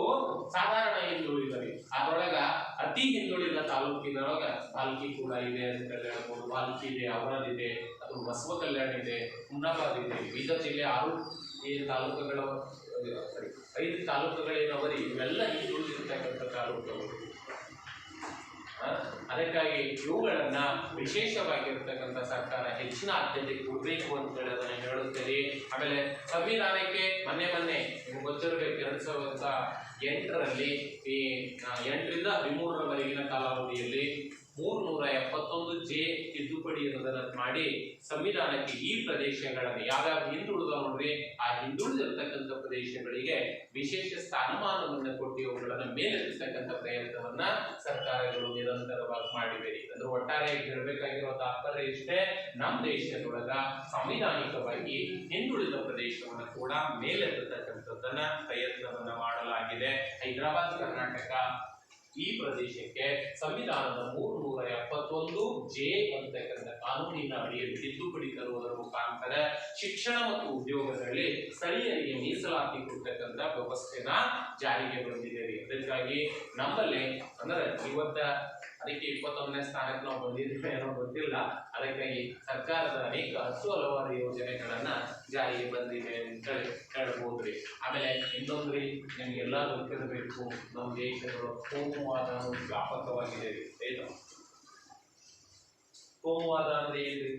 [SPEAKER 1] ಸಾಧಾರಣ ಹಿಂದುಳಿದರಿ. ಅದರೊಳಗ ಅತಿ ಹಿಂದುಳಿದ ತಾಲೂಕಿನೊಳಗ ಭಾಲ್ಕಿ ಕೂಡ ಇದೆ ಅಂತ ಹೇಳ್ಬೋದು. ಭಾಲ್ಕಿ ಇದೆ, ಅವರದಿದೆ, ಅದು ಬಸವ ಕಲ್ಯಾಣ ಇದೆ, ಹುಮ್ನಾಬಾದ್ ಇದೆ. ಬೀದರ್ ಜಿಲ್ಲೆ 5 ತಾಲೂಕುಗಳೇನವರಿ, ಇವೆಲ್ಲ ಹಿಂದುಳಿದಿರ್ತಕ್ಕಂಥ ತಾಲೂಕುಗಳು. ಅದಕ್ಕಾಗಿ ಇವುಗಳನ್ನ ವಿಶೇಷವಾಗಿರ್ತಕ್ಕಂಥ ಸರ್ಕಾರ ಹೆಚ್ಚಿನ ಆದ್ಯತೆ ಕೊಡಬೇಕು ಅಂತ ಹೇಳಿ ಅದನ್ನ ಹೇಳುತ್ತೇವೆ. ಆಮೇಲೆ ಸಂವಿಧಾನಕ್ಕೆ ಮೊನ್ನೆ ನಿಮ್ಗೆ ಗೊತ್ತಿರಬೇಕು 2008ರಲ್ಲಿ 8ರಿಂದ 13ರವರೆಗಿನ ಕಾಲಾವಧಿಯಲ್ಲಿ 371J ತಿದ್ದುಪಡಿಯನ್ನು ಮಾಡಿ ಸಂವಿಧಾನಕ್ಕೆ ಈ ಪ್ರದೇಶಗಳನ್ನು ಯಾವ್ಯಾವ ಹಿಂದುಳಿದ ನೋಡ್ರಿ, ಆ ಹಿಂದುಳಿದಿರ್ತಕ್ಕಂಥ ಪ್ರದೇಶಗಳಿಗೆ ವಿಶೇಷ ಸ್ಥಾನಮಾನವನ್ನು ಕೊಟ್ಟು ಅವುಗಳನ್ನು ಮೇಲೆತ್ತಕ್ಕಂಥ ಪ್ರಯತ್ನವನ್ನ ಸರ್ಕಾರಗಳು ನಿರಂತರವಾಗಿ ಮಾಡಿವೆ. ಅಂದ್ರೆ ಒಟ್ಟಾರೆಯಾಗಿ ಹೇಳಬೇಕಾಗಿರೋ ತಾತ್ಪರ್ಯ ಇಷ್ಟೇ, ನಮ್ಮ ದೇಶದೊಳಗ ಸಾಂವಿಧಾನಿಕವಾಗಿ ಹಿಂದುಳಿದ ಪ್ರದೇಶವನ್ನು ಕೂಡ ಮೇಲೆತ್ತಕ್ಕಂಥದ್ದನ್ನ ಪ್ರಯತ್ನವನ್ನ ಮಾಡಲಾಗಿದೆ. ಹೈದರಾಬಾದ್ ಕರ್ನಾಟಕ ಈ ಪ್ರದೇಶಕ್ಕೆ ಸಂವಿಧಾನದ 371 ಜೆ ಅಂತಕ್ಕಂಥ ಕಾನೂನಿನ ಅಡಿಯಲ್ಲಿ ತಿದ್ದುಪಡಿ ತರುವುದರ ಮುಖಾಂತರ ಶಿಕ್ಷಣ ಮತ್ತು ಉದ್ಯೋಗದಲ್ಲಿ ಸ್ಥಳೀಯರಿಗೆ ಮೀಸಲಾತಿ ಕೊಡ್ತಕ್ಕಂಥ ವ್ಯವಸ್ಥೆನ ಜಾರಿಗೆ ಬಂದಿದೆ. ಅದಕ್ಕಾಗಿ ನಮ್ಮಲ್ಲಿ ಅಂದ್ರೆ ಇವತ್ತ ಅದಕ್ಕೆ 21ನೇ ಸ್ಥಾನಕ್ಕೆ ನಾವು ಬಂದಿದ್ದೇವೆ ಏನೋ ಗೊತ್ತಿಲ್ಲ. ಅದಕ್ಕಾಗಿ ಸರ್ಕಾರದ ಅನೇಕ ಹಲವಾರು ಯೋಜನೆಗಳನ್ನ ಜಾರಿಗೆ ಬಂದಿದೆ ಅಂತ ಹೇಳ್ಬೋದ್ರಿ. ಆಮೇಲೆ ಇನ್ನೊಂದ್ರಿ ನಿಮ್ಗೆಲ್ಲ ಗೊತ್ತಿರಬೇಕು, ನಮ್ಮ ದೇಶಗಳು ಕೋಮುವಾದ ವ್ಯಾಪಕವಾಗಿದೆ. ಏನು ಕೋಮುವಾದ ಅಂದ್ರೆ ಏನ್ರಿ?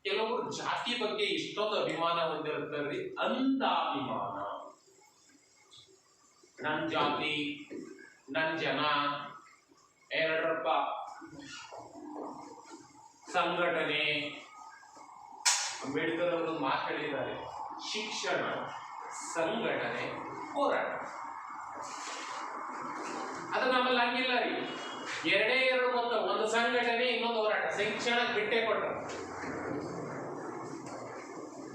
[SPEAKER 1] ಕೆಲವರು ಜಾತಿ ಬಗ್ಗೆ ಇಷ್ಟೊಂದು ಅಭಿಮಾನ ಹೊಂದಿರ್ತಾರ್ರಿ, ಅಂತ ಅಭಿಮಾನ. ನನ್ ಜಾತಿ, ನನ್ ಜನ, ಎರಡರಪ್ಪ ಸಂಘಟನೆ. ಅಂಬೇಡ್ಕರ್ ಅವರು ಮಾತಾಡಿದ್ದಾರೆ, ಶಿಕ್ಷಣ, ಸಂಘಟನೆ, ಹೋರಾಟ. ಅದು ನಮ್ಮಲ್ಲಿ ಹಂಗಿಲ್ಲ ರೀ. ಎರಡೇ ಎರಡು ಮೊತ್ತ, ಒಂದು ಸಂಘಟನೆ, ಇನ್ನೊಂದು ಹೋರಾಟ. ಶಿಕ್ಷಣ ಬಿಟ್ಟೇ ಕೊಟ್ರ,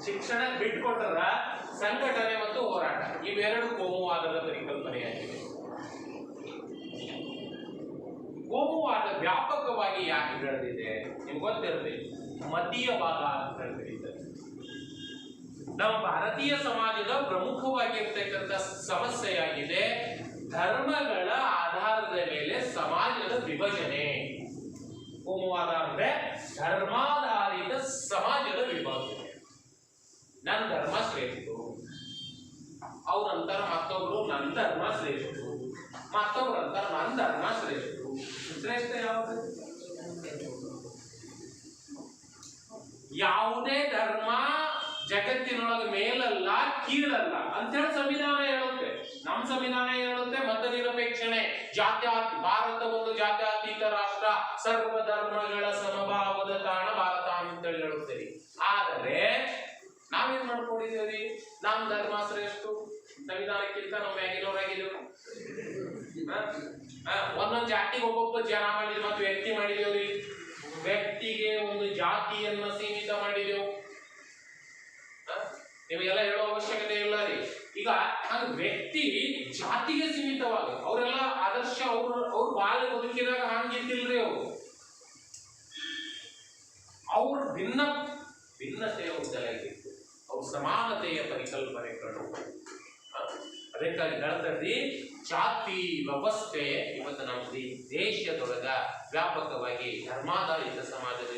[SPEAKER 1] ಶಿಕ್ಷಣ ಬಿಟ್ಕೊಟ್ರ ಸಂಘಟನೆ ಮತ್ತು ಹೋರಾಟ ಇವೆರಡು ಕೋಮುವಾದದ ಪರಿಕಲ್ಪನೆಯಾಗಿದೆ. ಕೋಮುವಾದ ವ್ಯಾಪಕವಾಗಿ ಯಾಕೆ ಬೆಳೆದಿದೆ ನಿಮ್ಗೆ ಗೊತ್ತಿರಲಿ, ಮತೀಯವಾದ ಅಂತ ಕರೀತಾರೆ. ನಮ್ಮ ಭಾರತೀಯ ಸಮಾಜದ ಪ್ರಮುಖವಾಗಿರ್ತಕ್ಕಂಥ ಸಮಸ್ಯೆಯಾಗಿದೆ ಧರ್ಮಗಳ ಆಧಾರದ ಮೇಲೆ ಸಮಾಜದ ವಿಭಜನೆ. ಕೋಮುವಾದ ಅಂದ್ರೆ ಧರ್ಮಾಧಾರಿತ ಸಮಾಜದ ವಿಭಜನೆ. ನನ್ನ ಧರ್ಮ ಶ್ರೇಷ್ಠ, ಅವ್ರಂತಾರ ಮತ್ತೊಬ್ರು ನನ್ನ ಧರ್ಮ ಶ್ರೇಷ್ಠ, ಮತ್ತೊಬ್ರು ಅಂತಾರ ನನ್ನ ಧರ್ಮ ಶ್ರೇಷ್ಠ. ಶ್ರೇಷ್ಠ ಯಾವುದು? ಯಾವುದೇ ಧರ್ಮ ಜಗತ್ತಿನೊಳಗೆ ಮೇಲಲ್ಲ ಕೀಳಲ್ಲ ಅಂತೇಳಿ ಸಂವಿಧಾನ ಹೇಳುತ್ತೆ. ನಮ್ಮ ಸಂವಿಧಾನ ಹೇಳುತ್ತೆ ಮತ ನಿರಪೇಕ್ಷಣೆ, ಜಾತ್ಯಾತೀತ ಭಾರತ ಒಂದು ಜಾತ್ಯಾತೀತ ರಾಷ್ಟ್ರ, ಸರ್ವ ಧರ್ಮಗಳ ಸಮಭಾವದ ತಾಣ ಭಾರತ ಅಂತೇಳಿ ಹೇಳುತ್ತೇವೆ. ಆದರೆ ನಾವೇನ್ ಮಾಡ್ಕೊಂಡಿದ್ದೇವೆ? ನಮ್ಮ ಧರ್ಮ ಶ್ರೇಷ್ಠ, ಸಂವಿಧಾನಕ್ಕಿಂತ ನಾವು ಮ್ಯಾಗಿನವರಾಗಿದ್ದೇವೆ. ಒಂದೊಂದು ಜಾತಿಗೆ ಒಬ್ಬೊಬ್ಬ ಜನ ಮಾಡಿದ್ವಿ ಮತ್ತು ವ್ಯಕ್ತಿ ಮಾಡಿದೇವ್ರಿ. ವ್ಯಕ್ತಿಗೆ ಒಂದು ಜಾತಿಯನ್ನ ಸೀಮಿತ ಮಾಡಿದೆವು. ನಿಮಗೆಲ್ಲ ಹೇಳೋ ಅವಶ್ಯಕತೆ ಇಲ್ಲ ರೀ. ಈಗ ಹಂಗ ವ್ಯಕ್ತಿ ಜಾತಿಗೆ ಸೀಮಿತವಾಗ ಅವರೆಲ್ಲ ಆದರ್ಶ ಅವ್ರು ಬಾಳ ಬದುಕಿದಾಗ ಹಂಗಿದ್ದಿಲ್ರಿ. ಅವ್ರ ಭಿನ್ನತೆಯ ಉದ್ದಲಾಗಿತ್ತು, ಅವ್ರ ಸಮಾನತೆಯ ಪರಿಕಲ್ಪನೆಗಳು. ಅದಕ್ಕಾಗಿ ಹೇಳ್ತಾರೆ ಜಾತಿ ವ್ಯವಸ್ಥೆ ಇವತ್ತು ನಮ್ಮ ದೇಶದೊಳಗ ವ್ಯಾಪಕವಾಗಿ ಧರ್ಮಾಧಾರಿತ ಸಮಾಜದ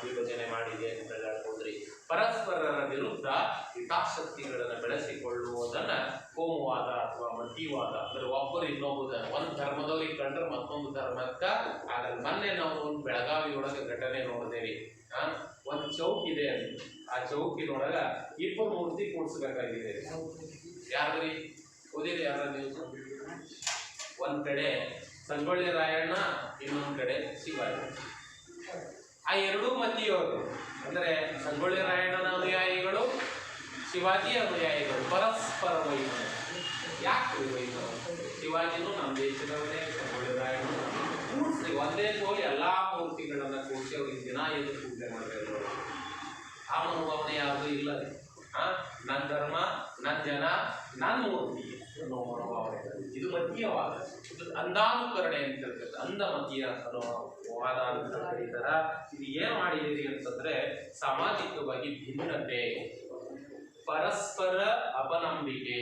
[SPEAKER 1] ವಿಭಜನೆ ಮಾಡಿದೆ ಅಂತ ಹೇಳ್ಬೋದ್ರಿ. ಪರಸ್ಪರರ ವಿರುದ್ಧ ಹಿತಾಸಕ್ತಿಗಳನ್ನು ಬೆಳೆಸಿಕೊಳ್ಳುವುದನ್ನ ಕೋಮುವಾದ ಅಥವಾ ಮತೀವಾದ ಅಂದ್ರೆ ಒಬ್ಬರು ಇನ್ನೊಬ್ಬದ ಒಂದು ಧರ್ಮದವ್ರಿಗೆ ಕಂಡ್ರೆ ಮತ್ತೊಂದು ಧರ್ಮಕ್ಕ ಆದ್ರೆ ಮೊನ್ನೆ ನಾವು ಒಂದು ಬೆಳಗಾವಿ ಒಳಗೆ ಘಟನೆ ನೋಡಿದೇವಿ. ಒಂದು ಚೌಕ್ ಇದೆ, ಆ ಚೌಕಿನೊಳಗ ಇಬ್ಬರು ಮೂರ್ತಿ ಕೂಡಿಸ್ಬೇಕಾಗಿದೆ. ಯಾರ್ದ್ರಿ ಓದಿರಿ? ಯಾರ ನೀವು? ಒಂದ್ ಕಡೆ ಸಂಗೊಳ್ಳಿ ರಾಯಣ್ಣ, ಇನ್ನೊಂದ್ ಕಡೆ ಶಿವಾಜಿ. ಆ ಎರಡೂ ಮತೀಯವರು ಅಂದ್ರೆ ಸಂಗೊಳ್ಳಿ ರಾಯಣ್ಣನ ಅನುಯಾಯಿಗಳು, ಶಿವಾಜಿ ಅನುಯಾಯಿಗಳು ಪರಸ್ಪರ ವೈಭವ. ಯಾಕೆ ವೈಭವ? ಶಿವಾಜಿನೂ ನಮ್ಮ ದೇಶದವರೇ, ಸಂಗೊಳ್ಳಿ ರಾಯಣ್ಣ ಕೂಡಿಸಿ ಒಂದೇ ತೋಲಿ ಎಲ್ಲಾ ಮೂರ್ತಿಗಳನ್ನ ಕೂಡಿಸಿ ಅವ್ರಿಗೆ ದಿನ ಎದ್ದು ಪೂಜೆ ಮಾಡಬೇಕು. ಆ ಮನೋಭಾವನೆ ಯಾವುದು ಇಲ್ಲ. ನನ್ನ ಧರ್ಮ, ನನ್ನ ಜನ, ನನ್ನ ಮೂರ್ತಿ ಅನ್ನೋ ಮನೋಭಾವನೆ. ಇದು ಮತೀಯವಾದ, ಇದು ಅಂಧಾನುಕರಣೆ ಅಂತ ಹೇಳ್ತಾರೆ. ಅಂಧ ಮತೀಯ ವಾದ ಅಂತ ಕರೀತಾರ. ಇದು ಏನ್ ಮಾಡಿದಿರಿ ಅಂತಂದ್ರೆ ಸಾಮಾಜಿಕವಾಗಿ ಭಿನ್ನತೆ, ಪರಸ್ಪರ ಅಪನಂಬಿಕೆ,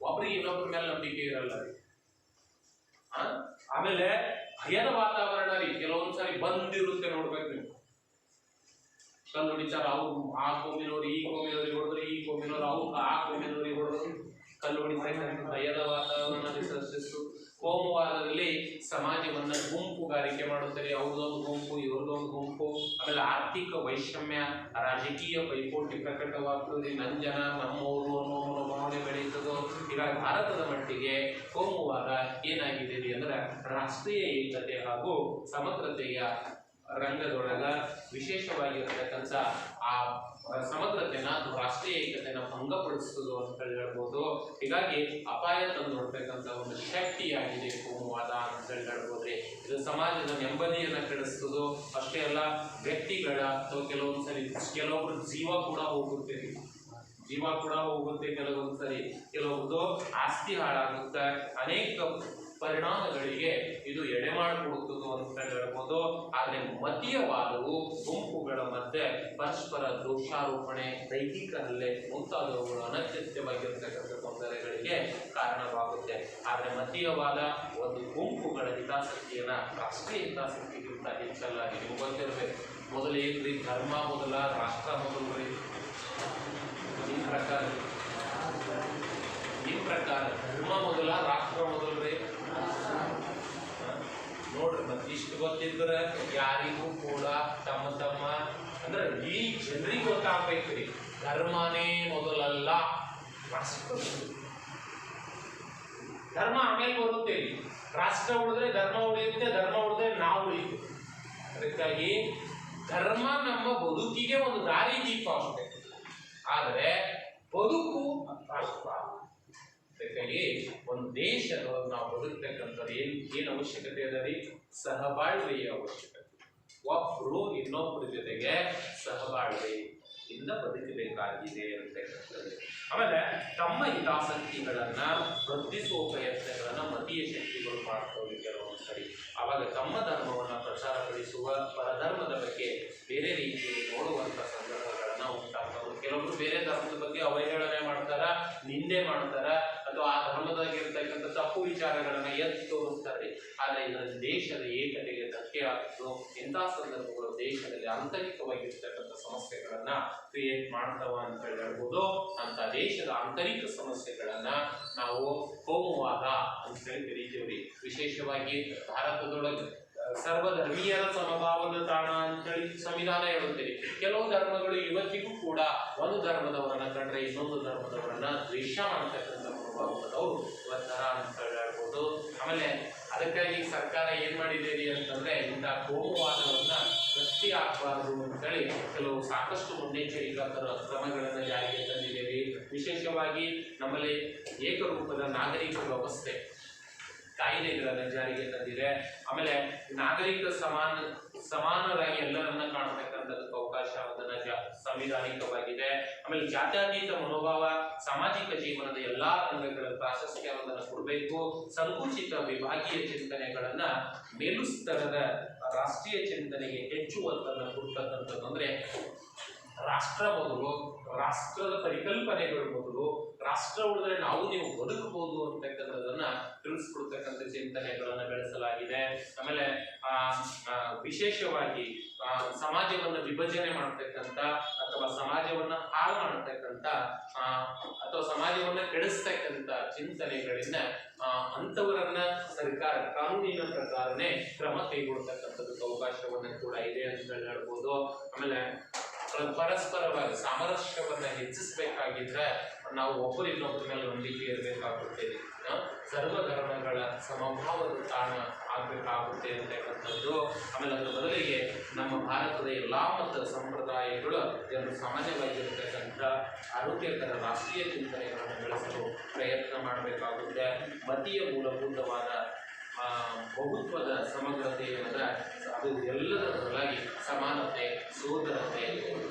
[SPEAKER 1] ಒಬ್ರಿಗೆ ಇನ್ನೊಬ್ಬರ ಮೇಲೆ ನಂಬಿಕೆ ಇರಲ್ಲ. ಆಮೇಲೆ ಭಯದ ವಾತಾವರಣ ರೀ. ಕೆಲವೊಂದ್ಸರಿ ಬಂದಿರುತ್ತೆ ನೋಡ್ಬೇಕು ನೀವು. ಕಲ್ಲು ಹೊಡಿತಾರ, ಅವ್ರು ಆ ಕೋಮಿನವ್ರು ಈ ಕೋಮಿನವ್ರಿಗೆ ಹೊಡೆದ್ರು, ಈ ಕೋಮಿನವ್ರು ಅವ್ರು ಆ ಕೋಮಿನವ್ರಿಗೆ ಹೊಡೆದ್ರು. ಕಲ್ಲು ಹೊಡಿತಕ್ಕಂಥ ಭಯದ ವಾತಾವರಣ ಸೃಷ್ಟಿಸ್ತು. ಕೋಮುವಾದದಲ್ಲಿ ಸಮಾಜವನ್ನ ಗುಂಪುಗಾರಿಕೆ ಮಾಡುತ್ತಾರೆ. ಅವ್ರದೊಂದು ಗುಂಪು, ಇವ್ರದೊಂದು ಗುಂಪು. ಆಮೇಲೆ ಆರ್ಥಿಕ ವೈಷಮ್ಯ, ರಾಜಕೀಯ ಪೈಪೋಟಿ ಪ್ರಕಟವಾಗ್ತದೆ. ನನ್ನ ಜನ ನಮ್ಮವರು ಅನ್ನೋ ಮನೋಭಾವನೆ ಬೆಳೆಯುತ್ತದೋ. ಹೀಗಾಗಿ ಭಾರತದ ಮಟ್ಟಿಗೆ ಕೋಮುವಾದ ಏನಾಗಿದೆ ಅಂದ್ರೆ ರಾಷ್ಟ್ರೀಯ ಏಕತೆ ಹಾಗೂ ಸಮಗ್ರತೆಯ ರಂಗದೊಳಗ ವಿಶೇಷವಾಗಿರ್ತಕ್ಕಂಥ ಆ ಸಮಗ್ರತೆನ ಅಥವಾ ರಾಷ್ಟ್ರೀಯ ಏಕತೆನ ಭಂಗಪಡಿಸುವುದು ಅಂತ ಹೇಳ್ಬೋದು. ಹೀಗಾಗಿ ಅಪಾಯ ತಂದು ನೋಡ್ತಕ್ಕಂಥ ಒಂದು ಶಕ್ತಿಯಾಗಿದೆ ಕೋಮುವಾದ ಅಂತ ಹೇಳ್ಬೋದ್ರಿ. ಇದು ಸಮಾಜದ ನೆಮ್ಮದಿಯನ್ನ ಕೆಡಿಸ್ತದೋ ಅಷ್ಟೇ ಅಲ್ಲ, ವ್ಯಕ್ತಿಗಳ ಅಥವಾ ಕೆಲವೊಂದ್ಸರಿ ಕೆಲವೊಬ್ರು ಜೀವ ಕೂಡ ಹೋಗುತ್ತೇವೆ. ಜೀವ ಕೂಡ ಹೋಗುತ್ತೆ ಕೆಲವೊಂದ್ಸರಿ, ಕೆಲವೊಂದು ಆಸ್ತಿ ಹಾಳಾಗುತ್ತೆ, ಅನೇಕ ಪರಿಣಾಮಗಳಿಗೆ ಇದು ಎಡೆ ಮಾಡಿಕೊಡುತ್ತದೆ ಅಂತ ಹೇಳ್ಬೋದು. ಆದ್ರೆ ಮತೀಯವಾದವು ಗುಂಪುಗಳ ಮಧ್ಯೆ ಪರಸ್ಪರ ದೋಷಾರೋಪಣೆ, ದೈಹಿಕ ಹಲ್ಲೆ ಮುಂತಾದವುಗಳು ಅನಗತ್ಯವಾಗಿರ್ತಕ್ಕಂಥ ತೊಂದರೆಗಳಿಗೆ ಕಾರಣವಾಗುತ್ತೆ. ಆದ್ರೆ ಮತೀಯವಾದ ಒಂದು ಗುಂಪುಗಳ ಹಿತಾಸಕ್ತಿಯನ್ನ ರಾಷ್ಟ್ರೀಯ ಹಿತಾಸಕ್ತಿಗಿಂತ ಹೆಚ್ಚಲಾಗಿ ನೀವು ಗೊತ್ತಿರಬೇಕು. ಮೊದಲು ಏನ್ರಿ, ಧರ್ಮ ಮೊದಲ ರಾಷ್ಟ್ರ ಮೊದಲು ರೀ. ನಿಮ್ ಪ್ರಕಾರ ಧರ್ಮ ಮೊದಲ ರಾಷ್ಟ್ರ ಮೊದಲ್ರಿ? ನೋಡ್ರಿ, ಮತ್ತೆ ಇಷ್ಟು ಗೊತ್ತಿದ್ರೆ ಯಾರಿಗೂ ಕೂಡ ತಮ್ಮ ತಮ್ಮ ಅಂದ್ರೆ ಈ ಜನರಿಗೆ ಗೊತ್ತಾಗ್ಬೇಕ್ರಿ, ಧರ್ಮನೇ ಮೊದಲಲ್ಲ, ರಾಷ್ಟ್ರ. ಧರ್ಮ ಆಮೇಲೆ ಬರುತ್ತೆ, ರಾಷ್ಟ್ರ ಉಳಿದ್ರೆ ಧರ್ಮ ಉಳಿಯುತ್ತೆ, ಧರ್ಮ ಉಳಿದ್ರೆ ನಾವು ಉಳಿಯುತ್ತೆ. ಅದಕ್ಕಾಗಿ ಧರ್ಮ ನಮ್ಮ ಬದುಕಿಗೆ ಒಂದು ದಾರಿ ದೀಪ ಅಷ್ಟೇ, ಆದರೆ ಬದುಕು ರಾಷ್ಟ್ರ. ಅದಕ್ಕಾಗಿ ಒಂದು ದೇಶದೊಳಗೆ ನಾವು ಬದುಕ್ತಕ್ಕಂಥದ್ದು ಏನು ಅವಶ್ಯಕತೆ ಅದ ರೀ? ಸಹಬಾಳ್ವೆಯ ಅವಶ್ಯಕತೆ. ಒಬ್ರು ಇನ್ನೊಬ್ಬರ ಜೊತೆಗೆ ಸಹಬಾಳ್ವೆಯಿಂದ ಬದುಕಬೇಕಾಗಿದೆ ಅಂತಕ್ಕಂಥದ್ದು. ಆಮೇಲೆ ತಮ್ಮ ಹಿತಾಸಕ್ತಿಗಳನ್ನ ವೃದ್ಧಿಸುವ ಪ್ರಯತ್ನಗಳನ್ನ ಮತೀಯ ಶಕ್ತಿಗಳು ಮಾಡ್ತವೆ ಕೆಲವೊಂದ್ಸರಿ. ಅವಾಗ ತಮ್ಮ ಧರ್ಮವನ್ನ ಪ್ರಚಾರಪಡಿಸುವ, ಪರಧರ್ಮದ ಬಗ್ಗೆ ಬೇರೆ ರೀತಿಯಲ್ಲಿ ನೋಡುವಂತ ಸಂದರ್ಭಗಳನ್ನ ಉಂಟಾಗ್ತವೆ. ಕೆಲವೊಬ್ರು ಬೇರೆ ಧರ್ಮದ ಬಗ್ಗೆ ಅವಹೇಳನೆ ಮಾಡ್ತಾರ, ನಿಂದೆ ಮಾಡ್ತಾರ, ಅಥವಾ ಆ ಧರ್ಮದಾಗಿರ್ತಕ್ಕಂಥ ತಪ್ಪು ವಿಚಾರಗಳನ್ನ ಎತ್ತಿ ತೋರಿಸ್ತಾರೆ. ಆದ್ರೆ ಇದರಲ್ಲಿ ದೇಶದ ಏಕತೆಗೆ ಧಕ್ಕೆ ಆಗ್ತದೆ. ಇಂತಹ ಸಂದರ್ಭಗಳು ದೇಶದಲ್ಲಿ ಆಂತರಿಕವಾಗಿರ್ತಕ್ಕಂಥ ಸಮಸ್ಯೆಗಳನ್ನ ಕ್ರಿಯೇಟ್ ಮಾಡ್ತಾವ ಅಂತ ಹೇಳ್ಬೋದು. ಅಂತ ದೇಶದ ಆಂತರಿಕ ಸಮಸ್ಯೆಗಳನ್ನ ನಾವು ಕೋಮುವಾದ ಅಂತ ಹೇಳಿ ಕರಿತೀವ್ರಿ. ವಿಶೇಷವಾಗಿ ಭಾರತದೊಳಗೆ ಸರ್ವಧರ್ಮೀಯರ ಸಮಭಾವದ ತಾಣ ಅಂತೇಳಿ ಸಂವಿಧಾನ ಹೇಳುತ್ತೀರಿ. ಕೆಲವು ಧರ್ಮಗಳು ಇವತ್ತಿಗೂ ಕೂಡ ಒಂದು ಧರ್ಮದವರನ್ನ ಕಂಡ್ರೆ ಇನ್ನೊಂದು ಧರ್ಮದವರನ್ನ ದ್ವೇಷ ಮಾಡ್ತಕ್ಕಂಥ ಮನೋಭಾವದವರು ಇವತ್ತರ ಅಂತ ಹೇಳ್ಬೋದು. ಆಮೇಲೆ ಅದಕ್ಕಾಗಿ ಸರ್ಕಾರ ಏನ್ ಮಾಡಿದ್ದೀರಿ ಅಂತಂದ್ರೆ ಇಂಥ ಕೋಮುವಾದವನ್ನ ಸೃಷ್ಟಿ ಆಗಬಾರದು ಅಂತೇಳಿ ಕೆಲವು ಸಾಕಷ್ಟು ಮುನ್ನೆಚ್ಚರಿಕಾ ಕ್ರಮಗಳನ್ನ ಜಾರಿಗೆ ತಂದಿದ್ದೀರಿ. ವಿಶೇಷವಾಗಿ ನಮ್ಮಲ್ಲಿ ಏಕರೂಪದ ನಾಗರಿಕ ವ್ಯವಸ್ಥೆ ಕಾಯ್ದೆಗಳನ್ನ ಜಾರಿಗೆ ತಂದಿದೆ. ಆಮೇಲೆ ನಾಗರಿಕ ಸಮಾನರಾಗಿ ಎಲ್ಲರನ್ನ ಕಾಣತಕ್ಕಂಥದಕ್ಕೆ ಅವಕಾಶ ಅದನ್ನ ಸಂವಿಧಾನಿಕವಾಗಿದೆ. ಆಮೇಲೆ ಜಾತ್ಯತೀತ ಮನೋಭಾವ ಸಾಮಾಜಿಕ ಜೀವನದ ಎಲ್ಲಾ ರಂಗಗಳ ಪ್ರಾಶಸ್ತ್ಯವನ್ನ ಕೊಡಬೇಕು. ಸಂಕುಚಿತ ವಿಭಾಗೀಯ ಚಿಂತನೆಗಳನ್ನ ಮೇಲುಸ್ತರದ ರಾಷ್ಟ್ರೀಯ ಚಿಂತನೆಗೆ ಹೆಚ್ಚು ಒತ್ತನ್ನು ಕೊಡ್ತಕ್ಕಂಥದ್ದು. ಅಂದ್ರೆ ರಾಷ್ಟ್ರ ಮೊದಲು, ರಾಷ್ಟ್ರದ ಪರಿಕಲ್ಪನೆಗಳು ಮೊದಲು, ರಾಷ್ಟ್ರ ಉಳಿದ್ರೆ ನಾವು ನೀವು ಬದುಕಬಹುದು ಅಂತಕ್ಕಂಥದನ್ನ ತಿಳಿಸ್ಕೊಡ್ತಕ್ಕಂಥ ಚಿಂತನೆಗಳನ್ನ ಬೆಳೆಸಲಾಗಿದೆ. ಆಮೇಲೆ ವಿಶೇಷವಾಗಿ ಸಮಾಜವನ್ನ ವಿಭಜನೆ ಮಾಡ್ತಕ್ಕಂಥ ಅಥವಾ ಸಮಾಜವನ್ನ ಹಾಳು ಮಾಡ್ತಕ್ಕಂಥ ಅಥವಾ ಸಮಾಜವನ್ನ ಕೆಡಿಸ್ತಕ್ಕಂಥ ಚಿಂತನೆಗಳಿಂದ ಅಂತವರನ್ನ ಸರ್ಕಾರ ಕಾನೂನಿನ ಪ್ರಕಾರನೇ ಕ್ರಮ ಕೈಗೊಳ್ತಕ್ಕಂಥದಕ್ಕೆ ಅವಕಾಶವನ್ನ ಕೂಡ ಇದೆ ಅಂತ ಹೇಳ್ಬೋದು. ಆಮೇಲೆ ಪರಸ್ಪರವಾಗಿ ಸಾಮರಸ್ಯವನ್ನ ಹೆಚ್ಚಿಸಬೇಕಾಗಿದ್ರೆ ನಾವು ಒಬ್ಬರು ಇನ್ನೊಬ್ಬರ ಮೇಲೆ ನಂಬಿಕೆ ಇರಬೇಕಾಗುತ್ತೆ. ಸರ್ವ ಧರ್ಮಗಳ ಸಮಭಾವದ ತಾಣ ಆಗ್ಬೇಕಾಗುತ್ತೆ ಅಂತಕ್ಕಂಥದ್ದು. ಆಮೇಲೆ ಅದರ ಬದಲಿಗೆ ನಮ್ಮ ಭಾರತದ ಎಲ್ಲಾ ಮತ ಸಂಪ್ರದಾಯಗಳು ಜನರು ಸಾಮಾನ್ಯವಾಗಿರ್ತಕ್ಕಂಥ ಆರೋಗ್ಯಕರ ರಾಷ್ಟ್ರೀಯ ಚಿಂತನೆಗಳನ್ನು ಬೆಳೆಸಲು ಪ್ರಯತ್ನ ಮಾಡಬೇಕಾಗುತ್ತೆ. ಮತೀಯ ಮೂಲಭೂತವಾದ ಬಹುತ್ವದ ಸಮಗ್ರತೆ ಏನಂದ್ರೆ ಅದು ಎಲ್ಲದರ ಬದಲಾಗಿ ಸಮಾನತೆ, ಸೋದರತೆ,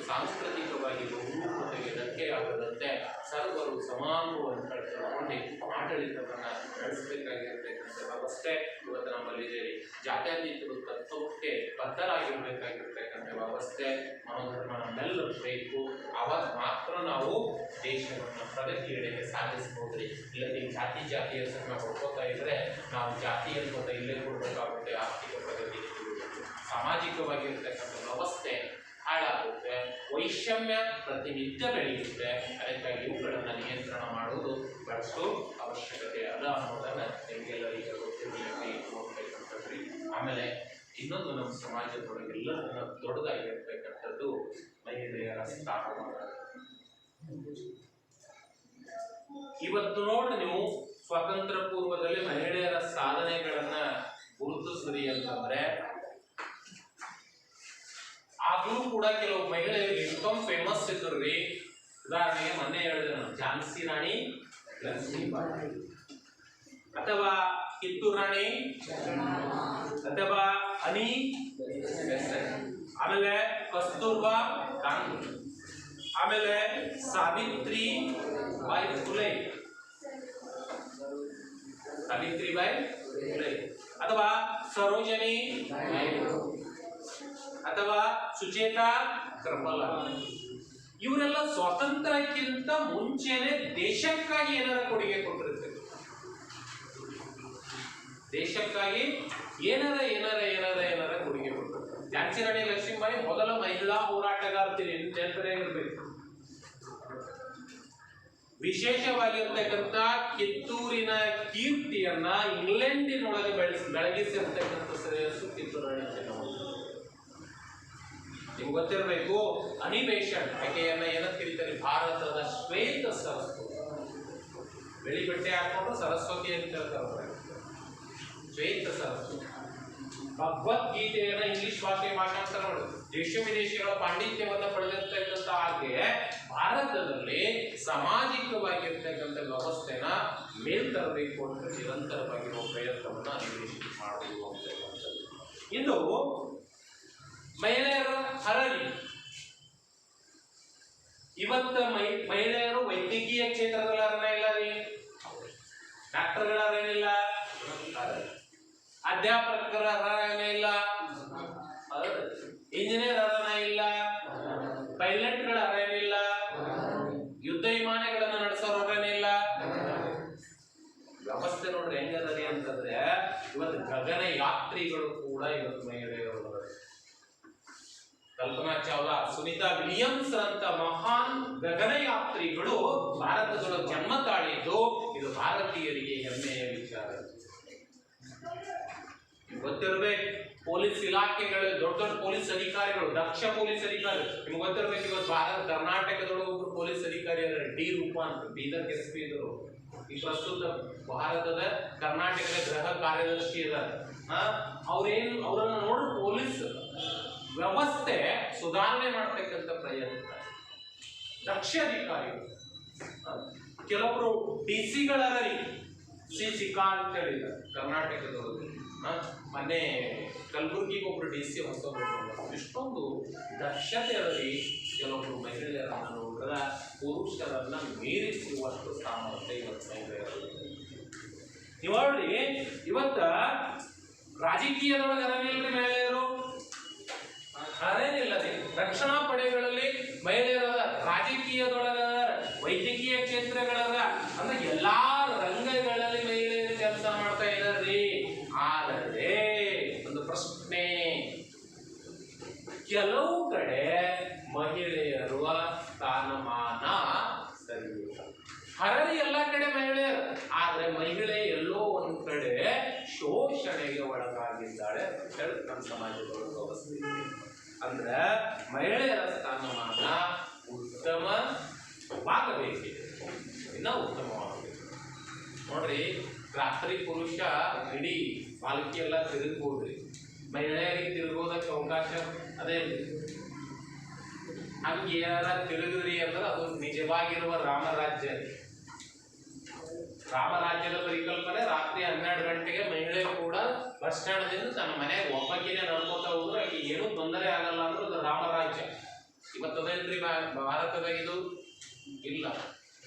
[SPEAKER 1] ಸಾಂಸ್ಕೃತಿಕವಾಗಿ ಬಹುರೂಪತೆಗೆ ಧಕ್ಕೆಯಾಗದಂತೆ ಸರ್ವರು ಸಮಾನರು ಅಂತ ತಿಳ್ಕೊಂಡು ಆಡಳಿತವನ್ನ ನಡೆಸಬೇಕಾಗಿರ್ತಕ್ಕಂಥ ವ್ಯವಸ್ಥೆ ಇವತ್ತು ನಮ್ಮಲ್ಲಿದೆ. ಜಾತ್ಯತೀತರು ತತ್ವಕ್ಕೆ ಬದ್ಧರಾಗಿರ್ಬೇಕಾಗಿರ್ತಕ್ಕಂಥ ವ್ಯವಸ್ಥೆ ಮನೋಧರ್ಮ ನಮ್ಮೆಲ್ಲರೂ ಬೇಕು. ಅವಾಗ ಮಾತ್ರ ನಾವು ದೇಶವನ್ನು ಪ್ರಗತಿಯೆಡೆಗೆ ಸಾಧಿಸಬಹುದ್ರಿ. ಇಲ್ಲದೆ ಜಾತಿ ಹೆಸರನ್ನ ಹೊಡ್ಕೋತಾ ಇದ್ರೆ ನಾವು ಜಾತಿ ಅಂತ ಇಲ್ಲೇ ಕೊಡಬೇಕಾಗುತ್ತೆ. ಆರ್ಥಿಕ ಪ್ರಗತಿ, ಸಾಮಾಜಿಕವಾಗಿರ್ತಕ್ಕಂಥ ವ್ಯವಸ್ಥೆ ಹಾಳಾಗುತ್ತೆ, ವೈಷಮ್ಯ ಪ್ರತಿನಿತ್ಯ ಬೆಳೆಯುತ್ತೆ. ಅದಕ್ಕಾಗಿ ಇವುಗಳನ್ನು ನಿಯಂತ್ರಣ ಮಾಡುವುದು ಬಳಸೋ ಅವಶ್ಯಕತೆ ಅದ ಅನ್ನೋದನ್ನ ನಿಮಗೆಲ್ಲರಿಗೆ ಗೊತ್ತಿರಬೇಕಂತಂದ್ರಿ. ಆಮೇಲೆ ಇನ್ನೊಂದು ನಮ್ಮ ಸಮಾಜದೊಳಗೆ ಎಲ್ಲರನ್ನ ದೊಡ್ಡದಾಗಿರ್ತಕ್ಕಂಥದ್ದು ಮಹಿಳೆಯರ ಸ್ಥಾನಮಾನ. ಇವತ್ತು ನೋಡಿ ನೀವು ಸ್ವಾತಂತ್ರ್ಯ ಪೂರ್ವದಲ್ಲಿ ಮಹಿಳೆಯರ ಸಾಧನೆಗಳನ್ನ ಗುರುತಿಸ್ರಿ ಅಂತಂದ್ರೆ ಆಗ್ಲೂ ಕೂಡ ಕೆಲವು ಮಹಿಳೆಯರು ಇನ್ಕಮ್ ಫೇಮಸ್ ಇದ್ರಿ. ಉದಾಹರಣೆಗೆ ಮೊನ್ನೆ ಹೇಳಿದೆ ನಾನು, ಝಾನ್ಸಿ ರಾಣಿ ಲಕ್ಷ್ಮೀಬಾಯಿ, ಅಥವಾ ಕಿತ್ತೂರು ರಾಣಿ, ಅಥವಾ ಅನಿ, ಆಮೇಲೆ ಕಸ್ತೂರ್ಬಾ ಗಾಂಧಿ, ಆಮೇಲೆ ಸಾವಿತ್ರಿ ಬಾಯಿ ಫುಲೆ, ಸಾವಿತ್ರಿಬಾಯಿ ಫುಲೆ ಅಥವಾ ಸರೋಜಿನಿ ನಾಯ್ಡು ಅಥವಾ ಸುಚೇತಾ ಕೃಪಲಾ, ಇವರೆಲ್ಲ ಸ್ವಾತಂತ್ರ್ಯಕ್ಕಿಂತ ಮುಂಚೆನೆ ದೇಶಕ್ಕಾಗಿ ಏನಾರ ಕೊಡುಗೆ ಕೊಟ್ಟಿರ್ತಾರೆ. ದೇಶಕ್ಕಾಗಿ ಏನಾರ ಕೊಡುಗೆ ಕೊಟ್ಟಿರ್ತಾರೆ. ಝಾನ್ಸಿ ರಾಣಿ ಲಕ್ಷ್ಮೀಬಾಯಿ ಮೊದಲ ಮಹಿಳಾ ಹೋರಾಟಗಾರ್ತಿರಿ, ನೆನಪಿರಬೇಕು. ವಿಶೇಷವಾಗಿರ್ತಕ್ಕಂಥ ಕಿತ್ತೂರಿನ ಕೀರ್ತಿಯನ್ನ ಇಂಗ್ಲೆಂಡಿನೊಳಗೆ ಬೆಳಗಿಸಿರ್ತಕ್ಕಂಥ ಶ್ರೇಯಸ್ಸು ಕಿತ್ತೂರು ರಾಣಿ ಚೆನ್ನಮ್ಮ. ನಿಮ್ಗೆ ಗೊತ್ತಿರಬೇಕು, ಅನಿಮೇಷನ್ ಆಕೆಯನ್ನ ಏನಂತ ಕರೀತಾರೆ? ಭಾರತದ ಶ್ವೇತ ಸರಸ್ವತಿ. ಬೆಳಿ ಬಟ್ಟೆ ಹಾಕೊಂಡು ಸರಸ್ವತಿ ಅಂತ ಹೇಳ್ತಾರೆ, ಶ್ವೇತ ಸರಸ್ವತಿ. ಭಗವದ್ಗೀತೆಯನ್ನ ಇಂಗ್ಲಿಷ್ ಭಾಷೆಗೆ ಭಾಷಾಂತರ ಮಾಡೋದು, ದೇಶ ವಿದೇಶಗಳ ಪಾಂಡಿತ್ಯವನ್ನ ಪಡೆದಿರ್ತಕ್ಕಂಥ ಆಕೆ ಭಾರತದಲ್ಲಿ ಸಾಮಾಜಿಕವಾಗಿರ್ತಕ್ಕಂಥ ವ್ಯವಸ್ಥೆನ ಮೇಲ್ತರಬೇಕು ಅಂತ ನಿರಂತರವಾಗಿರುವ ಪ್ರಯತ್ನವನ್ನ ಅನ್ವೇಷಣೆ ಮಾಡುವುದು ಅಂತಕ್ಕಂಥದ್ದು. ಇನ್ನು ಮಹಿಳೆಯರ ಹರಳಿ. ಇವತ್ತ ಮಹಿಳೆಯರು ವೈದ್ಯಕೀಯ ಕ್ಷೇತ್ರದಲ್ಲಿ ಅರಣ ಇಲ್ಲ ರೀ, ಡಾಕ್ಟರ್ಗಳ ಅರಣ ಇಲ್ಲ, ಅಧ್ಯಾಪಕರ ಅರಣ ಇಲ್ಲ, ಇಂಜಿನಿಯರ್ ಅರಣ ಇಲ್ಲ, ಪೈಲಟ್ಗಳ ಅರಣ ಇಲ್ಲ, ಯುದ್ಧ ವಿಮಾನಗಳನ್ನು ನಡೆಸೋರ ಅರಣ ಇಲ್ಲ. ವ್ಯವಸ್ಥೆ ನೋಡ್ರಿ ಹೆಂಗದರಿ ಅಂತಂದ್ರೆ, ಇವತ್ತು ಗಗನ ಯಾತ್ರಿಗಳು ಕೂಡ ಇವತ್ತು ಮಹಿಳೆಯರು. ಕಲ್ಪನಾ ಚಾವ್ಲಾ, ಸುನಿತಾ ವಿಲಿಯಮ್ಸ್ ಅಂತ ಮಹಾನ್ ಗಗನಯಾತ್ರಿಗಳು ಭಾರತದೊಳಗೆ ಜನ್ಮ ತಾಳಿದ್ದು, ಇದು ಭಾರತೀಯರಿಗೆ ಹೆಮ್ಮೆಯ ವಿಚಾರ. ಗೊತ್ತಿರಬೇಕು, ಪೊಲೀಸ್ ಇಲಾಖೆಗಳು ದೊಡ್ಡ ದೊಡ್ಡ ಪೊಲೀಸ್ ಅಧಿಕಾರಿಗಳು, ದಕ್ಷ ಪೊಲೀಸ್ ಅಧಿಕಾರಿ. ನಿಮ್ಗೆ ಗೊತ್ತಿರಬೇಕು, ಇವತ್ತು ಕರ್ನಾಟಕದೊಳಗೆ ಒಬ್ಬರು ಪೊಲೀಸ್ ಅಧಿಕಾರಿ ಡಿ ರೂಪ ಅಂತ, ಬೀದರ್ SP ಇದ್ರು. ಈ ಪ್ರಸ್ತುತ ಭಾರತದ ಕರ್ನಾಟಕದ ಗೃಹ ಕಾರ್ಯದರ್ಶಿ ಇದ್ದಾರೆ. ಅವರನ್ನು ನೋಡಿ ಪೊಲೀಸ್ ವ್ಯವಸ್ಥೆ ಸುಧಾರಣೆ ಮಾಡತಕ್ಕಂಥ ಪ್ರಯತ್ನ. ದಕ್ಷ ಅಧಿಕಾರಿಗಳು, ಕೆಲವೊಬ್ರು DC-ಗಳ ಸಿಕಾ ಅಂತ ಹೇಳಿದ್ದಾರೆ ಕರ್ನಾಟಕದವರು. ಮೊನ್ನೆ ಕಲಬುರ್ಗಿಗೆ ಒಬ್ರು DC ಹೊಸೊಬ್ಬರು. ಇಷ್ಟೊಂದು ದಕ್ಷತೆ ಅದರಿ ಕೆಲವೊಬ್ರು ಮಹಿಳೆಯರನ್ನ ನೋಡಿದ್ರೆ ಪುರುಷರನ್ನ ಮೀರಿಸುವಷ್ಟು ಸಾಮರ್ಥ್ಯ ಇವತ್ತು ಮಹಿಳೆಯರಲ್ಲಿ. ನೀವು ನೋಡಿ, ಇವತ್ತ ರಾಜಕೀಯದೊಳಗೆ ಅರಣ್ಯಲ್ರಿ ಮಹಿಳೆಯರು, ಅದೇನಿಲ್ಲ ರೀ. ರಕ್ಷಣಾ ಪಡೆಗಳಲ್ಲಿ ಮಹಿಳೆಯರದ, ರಾಜಕೀಯದೊಳಗ, ವೈದ್ಯಕೀಯ ಕ್ಷೇತ್ರಗಳದ, ಅಂದ್ರೆ ಎಲ್ಲಾ ರಂಗಗಳಲ್ಲಿ ಮಹಿಳೆಯರು ಕೆಲಸ ಮಾಡ್ತಾ ಇದ್ದಾರ್ರಿ. ಆದರೆ ಒಂದು ಪ್ರಶ್ನೆ, ಕೆಲವು ಕಡೆ ಮಹಿಳೆಯರು ಸ್ಥಾನಮಾನ ಸರಿಯಿಲ್ಲ. ಹರಡಿ ಎಲ್ಲಾ ಕಡೆ ಮಹಿಳೆಯರು, ಆದ್ರೆ ಮಹಿಳೆ ಎಲ್ಲೋ ಒಂದ್ ಕಡೆ ಶೋಷಣೆಗೆ ಒಳಗಾಗಿದ್ದಾಳೆ ಅಂತ ಹೇಳಿ ನಮ್ಮ ಸಮಾಜದೊಳಗೆ ವ್ಯವಸ್ಥೆ ಇದೆ. ಅಂದ್ರೆ ಮಹಿಳೆಯರ ಸ್ಥಾನಮಾನ ಉತ್ತಮವಾಗಬೇಕಿದೆ, ಇನ್ನ ಉತ್ತಮವಾಗಬೇಕು. ನೋಡ್ರಿ, ರಾತ್ರಿ ಪುರುಷ ಇಡೀ ಪಾಲಕಿ ಎಲ್ಲ ತಿರುಗ್ಬೋದ್ರಿ, ಮಹಿಳೆಯರಿಗೆ ತಿರುಗೋದಕ್ಕೆ ಅವಕಾಶ ಅದೇ. ಹಂಗೆ ಏನಾರ ತಿರುಗಿದ್ರಿ ಅಂದ್ರೆ ಅದು ನಿಜವಾಗಿರುವ ರಾಮರಾಜ್ಯ. ರಾಮರಾಜ್ಯದ ಪರಿಕಲ್ಪನೆ ರಾತ್ರಿ 12 ಗಂಟೆಗೆ ಮಹಿಳೆ ಕೂಡ ಬಸ್ ಸ್ಟ್ಯಾಂಡ್ದಿಂದ ತನ್ನ ಮನೆಗೆ ಒಬ್ಬಕ್ಕಿನೇ ನಡ್ಕೋತಾ ಹೋದ್ರೆ ಆಕೆ ಏನೂ ತೊಂದರೆ ಆಗಲ್ಲ ಅಂದ್ರೆ ಅದು ರಾಮರಾಜ್ಯ. ಇವತ್ತದೇನ್ರಿ ಭಾರತದಾಗ ಇದು ಇಲ್ಲ.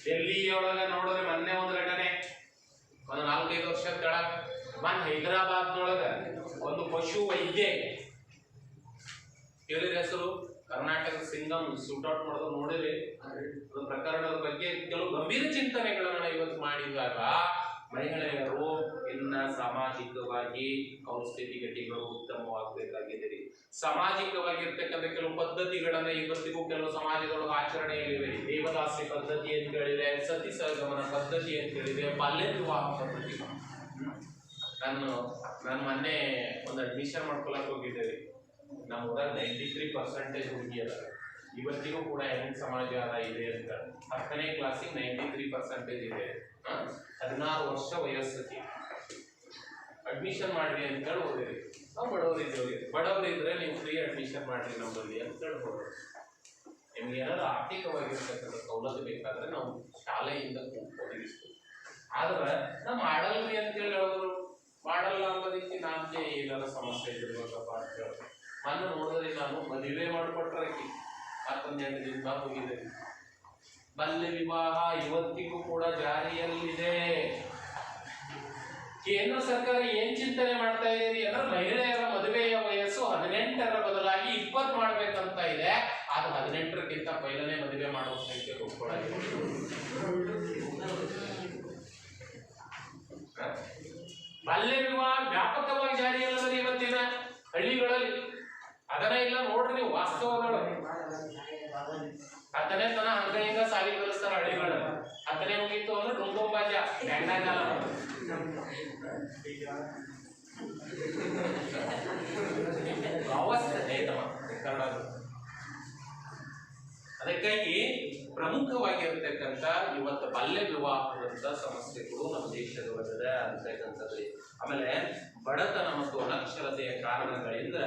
[SPEAKER 1] ಡೆಲ್ಲಿಯೊಳಗ ನೋಡಿದ್ರೆ ಮೊನ್ನೆ ಒಂದು ಘಟನೆ, ಒಂದು 4-5 ವರ್ಷದ ಕೆಳಗ ಹೈದರಾಬಾದ್ನೊಳಗ ಒಂದು ಪಶು ವೈದ್ಯ ಕೇಳಿದ ಹೆಸರು, ಕರ್ನಾಟಕದ ಸಿಂಗಮ್ ಶೂಟೌಟ್ ಮಾಡೋದು ನೋಡಿರಿ. ಅದು ಪ್ರಕರಣದ ಬಗ್ಗೆ ಕೆಲವು ಗಂಭೀರ ಚಿಂತನೆಗಳನ್ನ ಇವತ್ತು ಮಾಡಿದಾಗ ಮಹಿಳೆಯರು ಇನ್ನ ಸಾಮಾಜಿಕವಾಗಿ ಅವ್ರ ಸ್ಥಿತಿಗತಿಗಳು ಉತ್ತಮವಾಗಬೇಕಾಗಿದೆ. ಸಾಮಾಜಿಕವಾಗಿರ್ತಕ್ಕಂಥ ಕೆಲವು ಪದ್ಧತಿಗಳನ್ನ ಇವತ್ತಿಗೂ ಕೆಲವು ಸಮಾಜದೊಳಗೆ ಆಚರಣೆಯಲ್ಲಿವೆ. ದೇವದಾಸಿ ಪದ್ಧತಿ ಅಂತ ಹೇಳಿದೆ, ಸತಿ ಸಹಗಮನ ಪದ್ಧತಿ ಅಂತ ಹೇಳಿದೆ, ಬಾಲ್ಯ ವಿವಾಹ ಪದ್ಧತಿ. ನಾನು ಮೊನ್ನೆ ಒಂದು ಅಡ್ಮಿಷನ್ ಮಾಡ್ಕೊಳಕ್ ಹೋಗಿದ್ದೇವೆ. ನಮ್ಮ ಊರಾಗ 93% ಹುಡುಗಿ ಅದ. ಇವತ್ತಿಗೂ ಕೂಡ ಹೆಣ್ಣು ಸಮಾಜ ಇದೆ ಅಂತ 10ನೇ ಕ್ಲಾಸಿಗೆ 93% ಇದೆ. 16 ವರ್ಷ ವಯಸ್ಸತಿ ಅಡ್ಮಿಷನ್ ಮಾಡ್ರಿ ಅಂತ ಹೇಳಿ ಹೋದಿರಿ. ನಾವು ಬಡವರಿದ್ದೇವೆ, ಬಡವರಿದ್ರೆ ನೀವು ಫ್ರೀ ಅಡ್ಮಿಷನ್ ಮಾಡ್ರಿ ನಮ್ಮಲ್ಲಿ ಅಂತ ಹೇಳ್ಬೋದು. ನಿಮ್ಗೆ ಏನಾದ್ರು ಆರ್ಥಿಕವಾಗಿರ್ತಕ್ಕಂಥ ಸೌಲಭ್ಯ ಬೇಕಾದ್ರೆ ನಾವು ಶಾಲೆಯಿಂದ ಒದಗಿಸ್ತೀವಿ. ಆದ್ರೆ ನಾವು ಮಾಡಲ್ರಿ ಅಂತೇಳಿ ಹೇಳೋರು, ಮಾಡಲ್ಲ ಅನ್ನೋದಕ್ಕೆ ನಾಲ್ಕೇ ಏನಾರ ಸಮಸ್ಯೆ ಇದಿರ್ಬೇಕಪ್ಪ ಅಂತ ಹೇಳಿ ಮೊನ್ನೆ ನೋಡಿದ್ರೆ ನಾನು ಮದುವೆ ಮಾಡಿಕೊಟ್ರಕಿ ಮತ್ತೊಂದು 2 ದಿನ ಹೋಗಿದೆ. ಬಾಲ್ಯ ವಿವಾಹ ಇವತ್ತಿಗೂ ಕೂಡ ಜಾರಿಯಲ್ಲಿದೆ. ಕೇಂದ್ರ ಸರ್ಕಾರ ಏನ್ ಚಿಂತನೆ ಮಾಡ್ತಾ ಇದೆ ಅಂದ್ರೆ ಮಹಿಳೆಯರ ಮದುವೆಯ ವಯಸ್ಸು 18ರ ಬದಲಾಗಿ 20 ಮಾಡ್ಬೇಕಂತ ಇದೆ. ಅದು 18ಕ್ಕಿಂತ ಪೈಲನೆ ಮದುವೆ ಮಾಡುವ ಸಂಖ್ಯೆ ಒಪ್ಕೊಳ್ಳೋದು. ಬಾಲ್ಯ ವಿವಾಹ ವ್ಯಾಪಕವಾಗಿ ಜಾರಿಯಲ್ಲದೆ ಇವತ್ತಿನ ಹಳ್ಳಿಗಳಲ್ಲಿ. ಅದನ್ನ ಇಲ್ಲ ನೋಡ್ರಿ ನೀವು ವಾಸ್ತವದೊಳಗೆ. 10ನೇ ತನ ಹಂಗ ಹಿಂಗ ಸಾಲಿ ಕಲಿಸ್ತಾರ ಹಳ್ಳಿಗಳಲ್ಲಿ. 10ನೇ ಮುಗೀತು ಅಂದ್ರೆ ಡುಂಗುಂಬಾಜ ಬ್ಯಾಂಡಾಗಾಲ ಅವಸ್ಥೆ ಕನ್ನಡ. ಅದಕ್ಕಾಗಿ ಪ್ರಮುಖವಾಗಿರ್ತಕ್ಕಂಥ ಇವತ್ತು ಬಾಲ್ಯ ವಿವಾಹದಂತ ಸಮಸ್ಯೆಗಳು ನಮ್ಮ ದೇಶದೊಳಗಡೆ ಅಂತಕ್ಕಂಥದ್ದು. ಆಮೇಲೆ ಬಡತನ ಮತ್ತು ಅನಕ್ಷರತೆಯ ಕಾರಣಗಳಿಂದ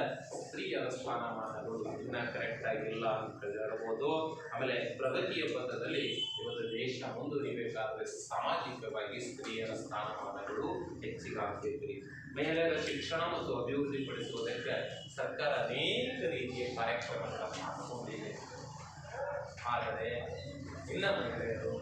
[SPEAKER 1] ಸ್ತ್ರೀಯರ ಸ್ಥಾನಮಾನಗಳು ಇನ್ನ ಕರೆಕ್ಟ್ ಆಗಿಲ್ಲ ಅಂತ ಹೇಳ್ಬೋದು. ಆಮೇಲೆ ಪ್ರಗತಿಯ ಪಥದಲ್ಲಿ ಇವತ್ತು ದೇಶ ಮುಂದುವರಿಬೇಕಾದ್ರೆ ಸಾಮಾಜಿಕವಾಗಿ ಸ್ತ್ರೀಯರ ಸ್ಥಾನಮಾನಗಳು ಹೆಚ್ಚಿಗಾಗ್ತೈತ್ರಿ. ಮಹಿಳೆಯರ ಶಿಕ್ಷಣ ಮತ್ತು ಅಭಿವೃದ್ಧಿ ಪಡಿಸುವುದಕ್ಕೆ ಸರ್ಕಾರ ಅನೇಕ ರೀತಿಯ ಕಾರ್ಯಕ್ರಮಗಳನ್ನು ಹಾಕಿಕೊಂಡಿದೆ. ಆದರೆ ಇನ್ನ ಮಹಿಳೆಯರು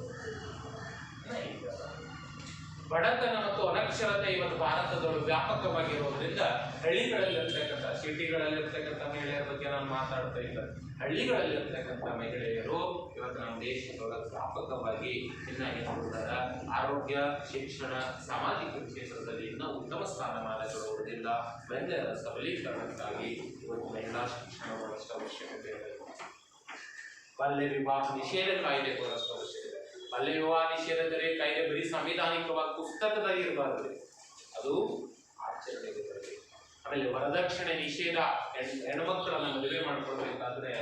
[SPEAKER 1] ಬಡತನ ಮತ್ತು ಅನಕ್ಷರತೆ ಇವತ್ತು ಭಾರತದೊಳಗೆ ವ್ಯಾಪಕವಾಗಿರೋದ್ರಿಂದ ಹಳ್ಳಿಗಳಲ್ಲಿರ್ತಕ್ಕಂಥ ಸಿಟಿಗಳಲ್ಲಿರ್ತಕ್ಕಂಥ ಮಹಿಳೆಯರ ಬಗ್ಗೆ ನಾನು ಮಾತಾಡ್ತಾ ಇಲ್ಲ. ಹಳ್ಳಿಗಳಲ್ಲಿರ್ತಕ್ಕಂಥ ಮಹಿಳೆಯರು ಇವತ್ತು ನಮ್ಮ ದೇಶದೊಳಗೆ ವ್ಯಾಪಕವಾಗಿ ಇನ್ನ ಏನಾಗುತ್ತಾರ ಆರೋಗ್ಯ, ಶಿಕ್ಷಣ, ಸಾಮಾಜಿಕ ಕ್ಷೇತ್ರದಲ್ಲಿ ಇನ್ನೂ ಉತ್ತಮ ಸ್ಥಾನಮಾನಗಳು ಉಳಿದಿಲ್ಲ. ಮಹಿಳೆಯರ ಸಬಲೀಕರಣಕ್ಕಾಗಿ ಇವತ್ತು ಮಹಿಳಾ ಶಿಕ್ಷಣವಷ್ಟು ಅವಶ್ಯಕತೆ ಇದೆ. ಬಾಲ್ಯ ವಿವಾಹ ನಿಷೇಧ ಕಾಯ್ದೆ ಬರೋಷ್ಟು ಅವಶ್ಯಕತೆ. ಬಾಲ್ಯ ವಿವಾಹ ನಿಷೇಧ ಕಾಯ್ದೆ ಬರೀ ಸಂವಿಧಾನಿಕವಾಗಿ ಪುಸ್ತಕದಲ್ಲಿ ಇರಬಾರ್ದು, ಅದು ಆಚರಣೆಗೆ ಬರಬೇಕು. ಆಮೇಲೆ ವರದಕ್ಷಿಣೆ ನಿಷೇಧ. ಹೆಣ್ಮಕ್ಳನ್ನ ಮದುವೆ ಮಾಡ್ಕೊಳ್ಬೇಕಾದ್ರೆ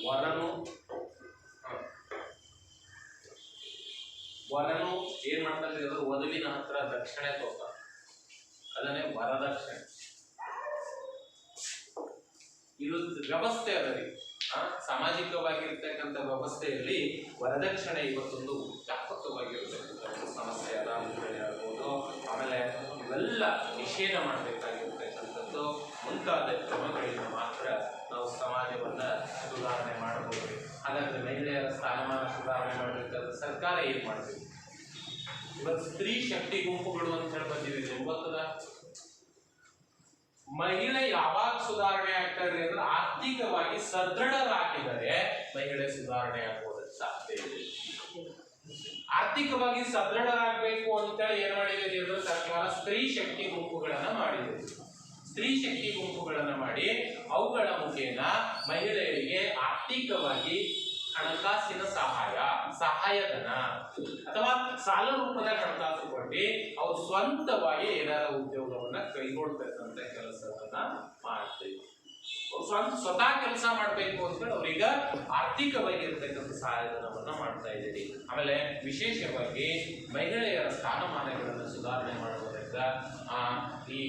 [SPEAKER 1] ವರನು ಏನ್ ಮಾಡ್ತಾರೆ ಅಂದ್ರೆ ವಧುವಿನ ಹತ್ರ ದಕ್ಷಿಣೆ ತಗೋತಾರೆ. ಅದನ್ನೇ ವರದಕ್ಷಿಣೆ. ಇದು ವ್ಯವಸ್ಥೆ ಅದರಿ. ಸಾಮಾಜಿಕವಾಗಿರ್ತಕ್ಕಂಥ ವ್ಯವಸ್ಥೆಯಲ್ಲಿ ವರದಕ್ಷಿಣೆ ಇವತ್ತೊಂದು ವ್ಯಾಪಕವಾಗಿರ್ತಕ್ಕಂಥ ಸಮಸ್ಯೆ ಅದ ಅಂತ ಹೇಳ್ಬೋದು. ಆಮೇಲೆ ಇವೆಲ್ಲ ನಿಷೇಧ ಮಾಡಬೇಕಾಗಿರ್ತಕ್ಕಂಥದ್ದು ಮುಂತಾದ ಕ್ರಮಗಳಿಂದ ಮಾತ್ರ ನಾವು ಸಮಾಜವನ್ನ ಸುಧಾರಣೆ ಮಾಡಬಹುದು. ಹಾಗಾದ್ರೆ ಮಹಿಳೆಯರ ಸ್ಥಾನಮಾನ ಸುಧಾರಣೆ ಮಾಡಬೇಕಾದ್ರೆ ಸರ್ಕಾರ ಏನ್ ಮಾಡಬೇಕು? ಇವತ್ತು ಸ್ತ್ರೀ ಶಕ್ತಿ ಗುಂಪುಗಳು ಅಂತ ಹೇಳಿ ಬಂದಿವೆ. ಗೊತ್ತದ ಮಹಿಳೆ ಯಾವಾಗ ಸುಧಾರಣೆ ಆಗ್ತಾರೆ ಅಂದ್ರೆ ಆರ್ಥಿಕವಾಗಿ ಸದೃಢರಾಗಿದ್ದಾರೆ ಮಹಿಳೆ ಸುಧಾರಣೆ ಆಗುವುದಕ್ಕೆ ಸಾಧ್ಯ ಇದೆ. ಆರ್ಥಿಕವಾಗಿ ಸದೃಢರಾಗಬೇಕು ಅಂತೇಳಿ ಏನ್ ಮಾಡಿದೆ ಅಂದ್ರೆ ಸರ್ಕಾರ ಸ್ತ್ರೀ ಶಕ್ತಿ ಗುಂಪುಗಳನ್ನ ಮಾಡಿದೆ. ಸ್ತ್ರೀ ಶಕ್ತಿ ಗುಂಪುಗಳನ್ನ ಮಾಡಿ ಅವುಗಳ ಮುಖೇನ ಮಹಿಳೆಯರಿಗೆ ಆರ್ಥಿಕವಾಗಿ ಹಣಕಾಸಿನ ಸಹಾಯಧನ ಅಥವಾ ಸಾಲ ರೂಪದ ಹಣಕಾಸು ಕೊಟ್ಟು ಅವ್ರು ಸ್ವಂತವಾಗಿ ಏನಾರ ಉದ್ಯೋಗವನ್ನ ಕೈಗೊಳ್ಬೇಕಂತ ಕೆಲಸವನ್ನ ಮಾಡ್ತೀವಿ. ಸ್ವತಃ ಕೆಲಸ ಮಾಡ್ಬೇಕು ಅಂತೇಳಿ ಅವ್ರೀಗ ಆರ್ಥಿಕವಾಗಿ ಇರ್ತಕ್ಕಂಥ ಸಹಾಯಧನವನ್ನ ಮಾಡ್ತಾ ಇದ್ದೀವಿ. ಆಮೇಲೆ ವಿಶೇಷವಾಗಿ ಮಹಿಳೆಯರ ಸ್ಥಾನಮಾನಗಳನ್ನು ಸುಧಾರಣೆ ಮಾಡುವುದರಿಂದ ಈ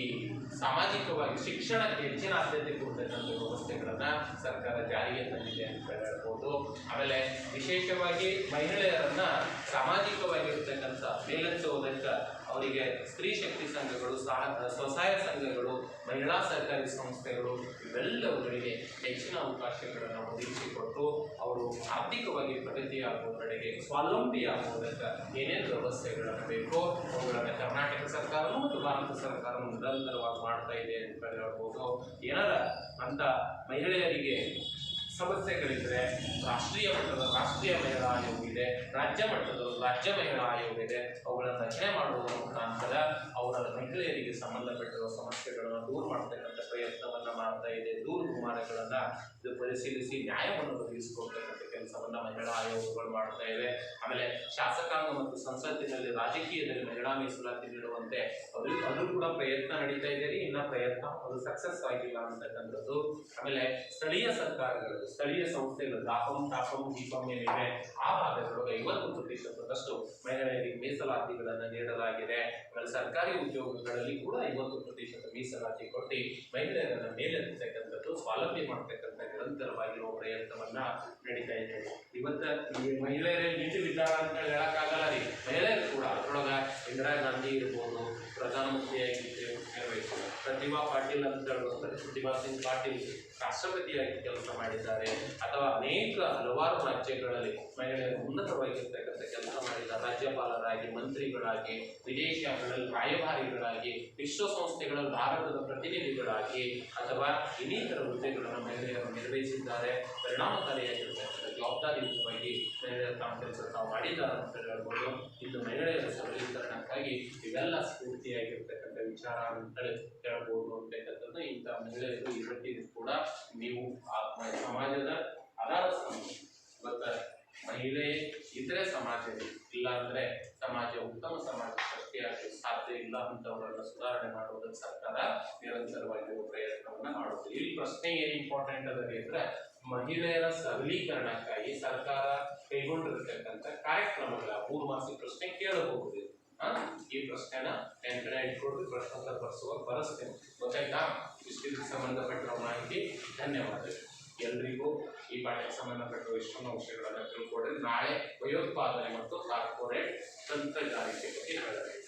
[SPEAKER 1] ಸಾಮಾಜಿಕವಾಗಿ ಶಿಕ್ಷಣಕ್ಕೆ ಹೆಚ್ಚಿನ ಆದ್ಯತೆ ಕೊಡ್ತಕ್ಕಂಥ ವ್ಯವಸ್ಥೆಗಳನ್ನ ಸರ್ಕಾರ ಜಾರಿಗೆ ತಂದಿದೆ ಅಂತ ಹೇಳ್ಬೋದು. ಆಮೇಲೆ ವಿಶೇಷವಾಗಿ ಮಹಿಳೆಯರನ್ನ ಸಾಮಾಜಿಕವಾಗಿರ್ತಕ್ಕಂಥ ಮೇಲೆತ್ತುವುದಕ್ಕೆ ಅವರಿಗೆ ಸ್ತ್ರೀ ಶಕ್ತಿ ಸಂಘಗಳು, ಸ್ವಸಹಾಯ ಸಂಘಗಳು, ಮಹಿಳಾ ಸರ್ಕಾರಿ ಸಂಸ್ಥೆಗಳು ಇವೆಲ್ಲವುಗಳಿಗೆ ಹೆಚ್ಚಿನ ಅವಕಾಶಗಳನ್ನು ಒದಗಿಸಿಕೊಟ್ಟು ಅವರು ಆರ್ಥಿಕವಾಗಿ ಪ್ರಗತಿಯಾಗುವ ಕಡೆಗೆ ಸ್ವಾವಲಂಬಿಯಾಗುವುದಕ್ಕೆ ಏನೇನು ವ್ಯವಸ್ಥೆಗಳನ್ನು ಬೇಕೋ ಅವುಗಳನ್ನು ಕರ್ನಾಟಕ ಸರ್ಕಾರವೂ ಮತ್ತು ಭಾರತ ಸರ್ಕಾರವು ನಿರಂತರವಾಗಿ ಮಾಡ್ತಾ ಇದೆ ಅಂತ ಹೇಳ್ಬೋದು. ಏನಾರ ಅಂತ ಮಹಿಳೆಯರಿಗೆ ಸಮಸ್ಯೆಗಳಿದ್ರೆ ರಾಷ್ಟ್ರೀಯ ಮಟ್ಟದ ರಾಷ್ಟ್ರೀಯ ಮಹಿಳಾ ಆಯೋಗ ಇದೆ, ರಾಜ್ಯ ಮಟ್ಟದ ರಾಜ್ಯ ಮಹಿಳಾ ಆಯೋಗ ಇದೆ. ಅವುಗಳನ್ನು ರಚನೆ ಮಾಡುವುದರ ಮುಖಾಂತರ ಅವರ ಮಹಿಳೆಯರಿಗೆ ಸಂಬಂಧಪಟ್ಟಿರುವ ಸಮಸ್ಯೆಗಳನ್ನು ದೂರ ಮಾಡತಕ್ಕಂಥ ಪ್ರಯತ್ನವನ್ನ ಮಾಡ್ತಾ ಇದೆ. ದೂರು ದುಮಾರಗಳನ್ನ ಇದು ಪರಿಶೀಲಿಸಿ ನ್ಯಾಯವನ್ನು ಒದಗಿಸಿಕೊಡ್ತಕ್ಕಂಥ ಕೆಲಸವನ್ನ ಮಹಿಳಾ ಆಯೋಗಗಳು ಮಾಡ್ತಾ ಇವೆ. ಆಮೇಲೆ ಶಾಸಕಾಂಗ ಮತ್ತು ಸಂಸತ್ತಿನಲ್ಲಿ ರಾಜಕೀಯದಲ್ಲಿ ಮಹಿಳಾ ಮೀಸಲಾತಿ ನೀಡುವಂತೆ ಅದು ಕೂಡ ಪ್ರಯತ್ನ ನಡೀತಾ ಇದೆ. ಇನ್ನ ಪ್ರಯತ್ನ ಅದು ಸಕ್ಸಸ್ ಆಗಿಲ್ಲ ಅಂತಕ್ಕಂಥದ್ದು. ಆಮೇಲೆ ಸ್ಥಳೀಯ ಸರ್ಕಾರಗಳು, ಸ್ಥಳೀಯ ಸಂಸ್ಥೆಗಳು ತಾಪಂ ದೀಪಂ ಏನಿವೆ ಆ ಭಾಗಗಳು 50% ಮಹಿಳೆಯರಿಗೆ ಮೀಸಲಾತಿಗಳನ್ನು ನೀಡಲಾಗಿದೆ. ಆಮೇಲೆ ಸರ್ಕಾರಿ ಉದ್ಯೋಗಗಳಲ್ಲಿ ಕೂಡ 50% ಮೀಸಲಾತಿ ಕೊಟ್ಟು ಮಹಿಳೆಯರನ್ನ ಮೇಲೆತ್ತಕ್ಕಂಥದ್ದು, ಸ್ವಾವಲಂಬಿ ಮಾಡ್ತಕ್ಕಂಥ ನಿರಂತರವಾಗಿರುವ ಪ್ರಯತ್ನವನ್ನ ನಡೀತಾ ಇದೆ. ಇವತ್ತ ಈ ಮಹಿಳೆಯರೇ ನಿಂತಿದ್ದಾರೆ ಅಂತ ಹೇಳಕ್ಕಾಗಲ್ಲ ರೀ. ಮಹಿಳೆಯರು ಕೂಡ ಅದರೊಳಗ ಇಂದಿರಾ ಗಾಂಧಿ ಇರ್ಬೋದು, ಪ್ರಧಾನಮಂತ್ರಿಯಾಗಿ ಪ್ರತಿಭಾ ಪಾಟೀಲ್ ಅಂತ ಹೇಳುವಂತ ಪ್ರತಿಭಾ ಸಿಂಗ್ ಪಾಟೀಲ್ ರಾಷ್ಟ್ರಪತಿಯಾಗಿ ಕೆಲಸ ಮಾಡಿದ್ದಾರೆ, ಅಥವಾ ಅನೇಕ ಹಲವಾರು ರಾಜ್ಯಗಳಲ್ಲಿ ಮಹಿಳೆಯರು ಉನ್ನತವಾಗಿರ್ತಕ್ಕಂಥ ಕೆಲಸ ಮಾಡಿದ್ದಾರೆ. ರಾಜ್ಯಪಾಲರಾಗಿ, ಮಂತ್ರಿಗಳಾಗಿ, ವಿದೇಶಗಳಲ್ಲಿ ರಾಯಭಾರಿಗಳಾಗಿ, ವಿಶ್ವಸಂಸ್ಥೆಗಳಲ್ಲಿ ಭಾರತದ ಪ್ರತಿನಿಧಿಗಳಾಗಿ, ಅಥವಾ ಇನ್ನಿತರ ಹುದ್ದೆಗಳನ್ನು ಮಹಿಳೆಯರು ನಿರ್ವಹಿಸಿದ್ದಾರೆ. ಪರಿಣಾಮಕಾರಿಯಾಗಿರ್ತಕ್ಕಂಥ ಜವಾಬ್ದಾರಿಯುತವಾಗಿ ಮಹಿಳೆಯರು ತಮ್ಮ ಕೆಲಸ ತಾವು ಮಾಡಿದ್ದಾರೆ ಅಂತ ಹೇಳ್ಬೋದು. ಇದು ಮಹಿಳೆಯರ ಸಬಲೀಕರಣಕ್ಕಾಗಿ ಇವೆಲ್ಲ ಸ್ಫೂರ್ತಿಯಾಗಿರ್ತಕ್ಕಂಥ ವಿಚಾರ ಅಂತ ಹೇಳ್ಬೋದು ಅಂತಕ್ಕಂಥದ್ದು. ಇಂಥ ಮಹಿಳೆಯರು ಇವತ್ತಿಗೂ ಕೂಡ ನೀವು ಸಮಾಜದ ಆಧಾರ ಸ್ತಂಭ. ಇವತ್ತ ಮಹಿಳೆ ಇದ್ರೆ ಸಮಾಜ ಇಲ್ಲ ಅಂದ್ರೆ ಸಮಾಜ ಉತ್ತಮ ಸಮಾಜ ಸೃಷ್ಟಿಯಾಗಲು ಸಾಧ್ಯ ಇಲ್ಲ. ಅಂತವರನ್ನ ಸುಧಾರಣೆ ಮಾಡುವುದಕ್ಕೆ ಸರ್ಕಾರ ನಿರಂತರವಾಗಿ ಪ್ರಯತ್ನವನ್ನ ಮಾಡುತ್ತದೆ. ಇಲ್ಲಿ ಪ್ರಶ್ನೆ ಏನ್ ಇಂಪಾರ್ಟೆಂಟ್ ಅದಕ್ಕೆ ಅಂದ್ರೆ ಮಹಿಳೆಯರ ಸಬಲೀಕರಣಕ್ಕಾಗಿ ಸರ್ಕಾರ ಕೈಗೊಂಡಿರ್ತಕ್ಕಂಥ ಕಾರ್ಯಕ್ರಮಗಳ 3 ಮಾಸಿಕ ಪ್ರಶ್ನೆ ಕೇಳಬಹುದು. ಈ ಪ್ರಶ್ನೆನ ನೆನಪಿನ ಇಟ್ಕೊಂಡು ಪ್ರಶ್ನೋತ್ತರ ಬರೆಸ್ತೇನೆ. ಗೊತ್ತಾಯ್ತಾ? ಇಷ್ಟಕ್ಕೆ ಸಂಬಂಧಪಟ್ಟಿರೋ ಮಾಹಿತಿ. ಧನ್ಯವಾದಗಳು ಎಲ್ರಿಗೂ. ಈ ಪಾಠಕ್ಕೆ ಸಂಬಂಧಪಟ್ಟ ಇಷ್ಟೊಂದು ವಿಷಯಗಳನ್ನು ತಿಳ್ಕೊಂಡ್ರೆ ನಾಳೆ ಭಯೋತ್ಪಾದನೆ ಮತ್ತು ಕಾರ್ಪೊರೇಟ್ ತಂತ್ರಗಾರಿಕೆ ಬಗ್ಗೆ ಹೇಳಬೇಕು.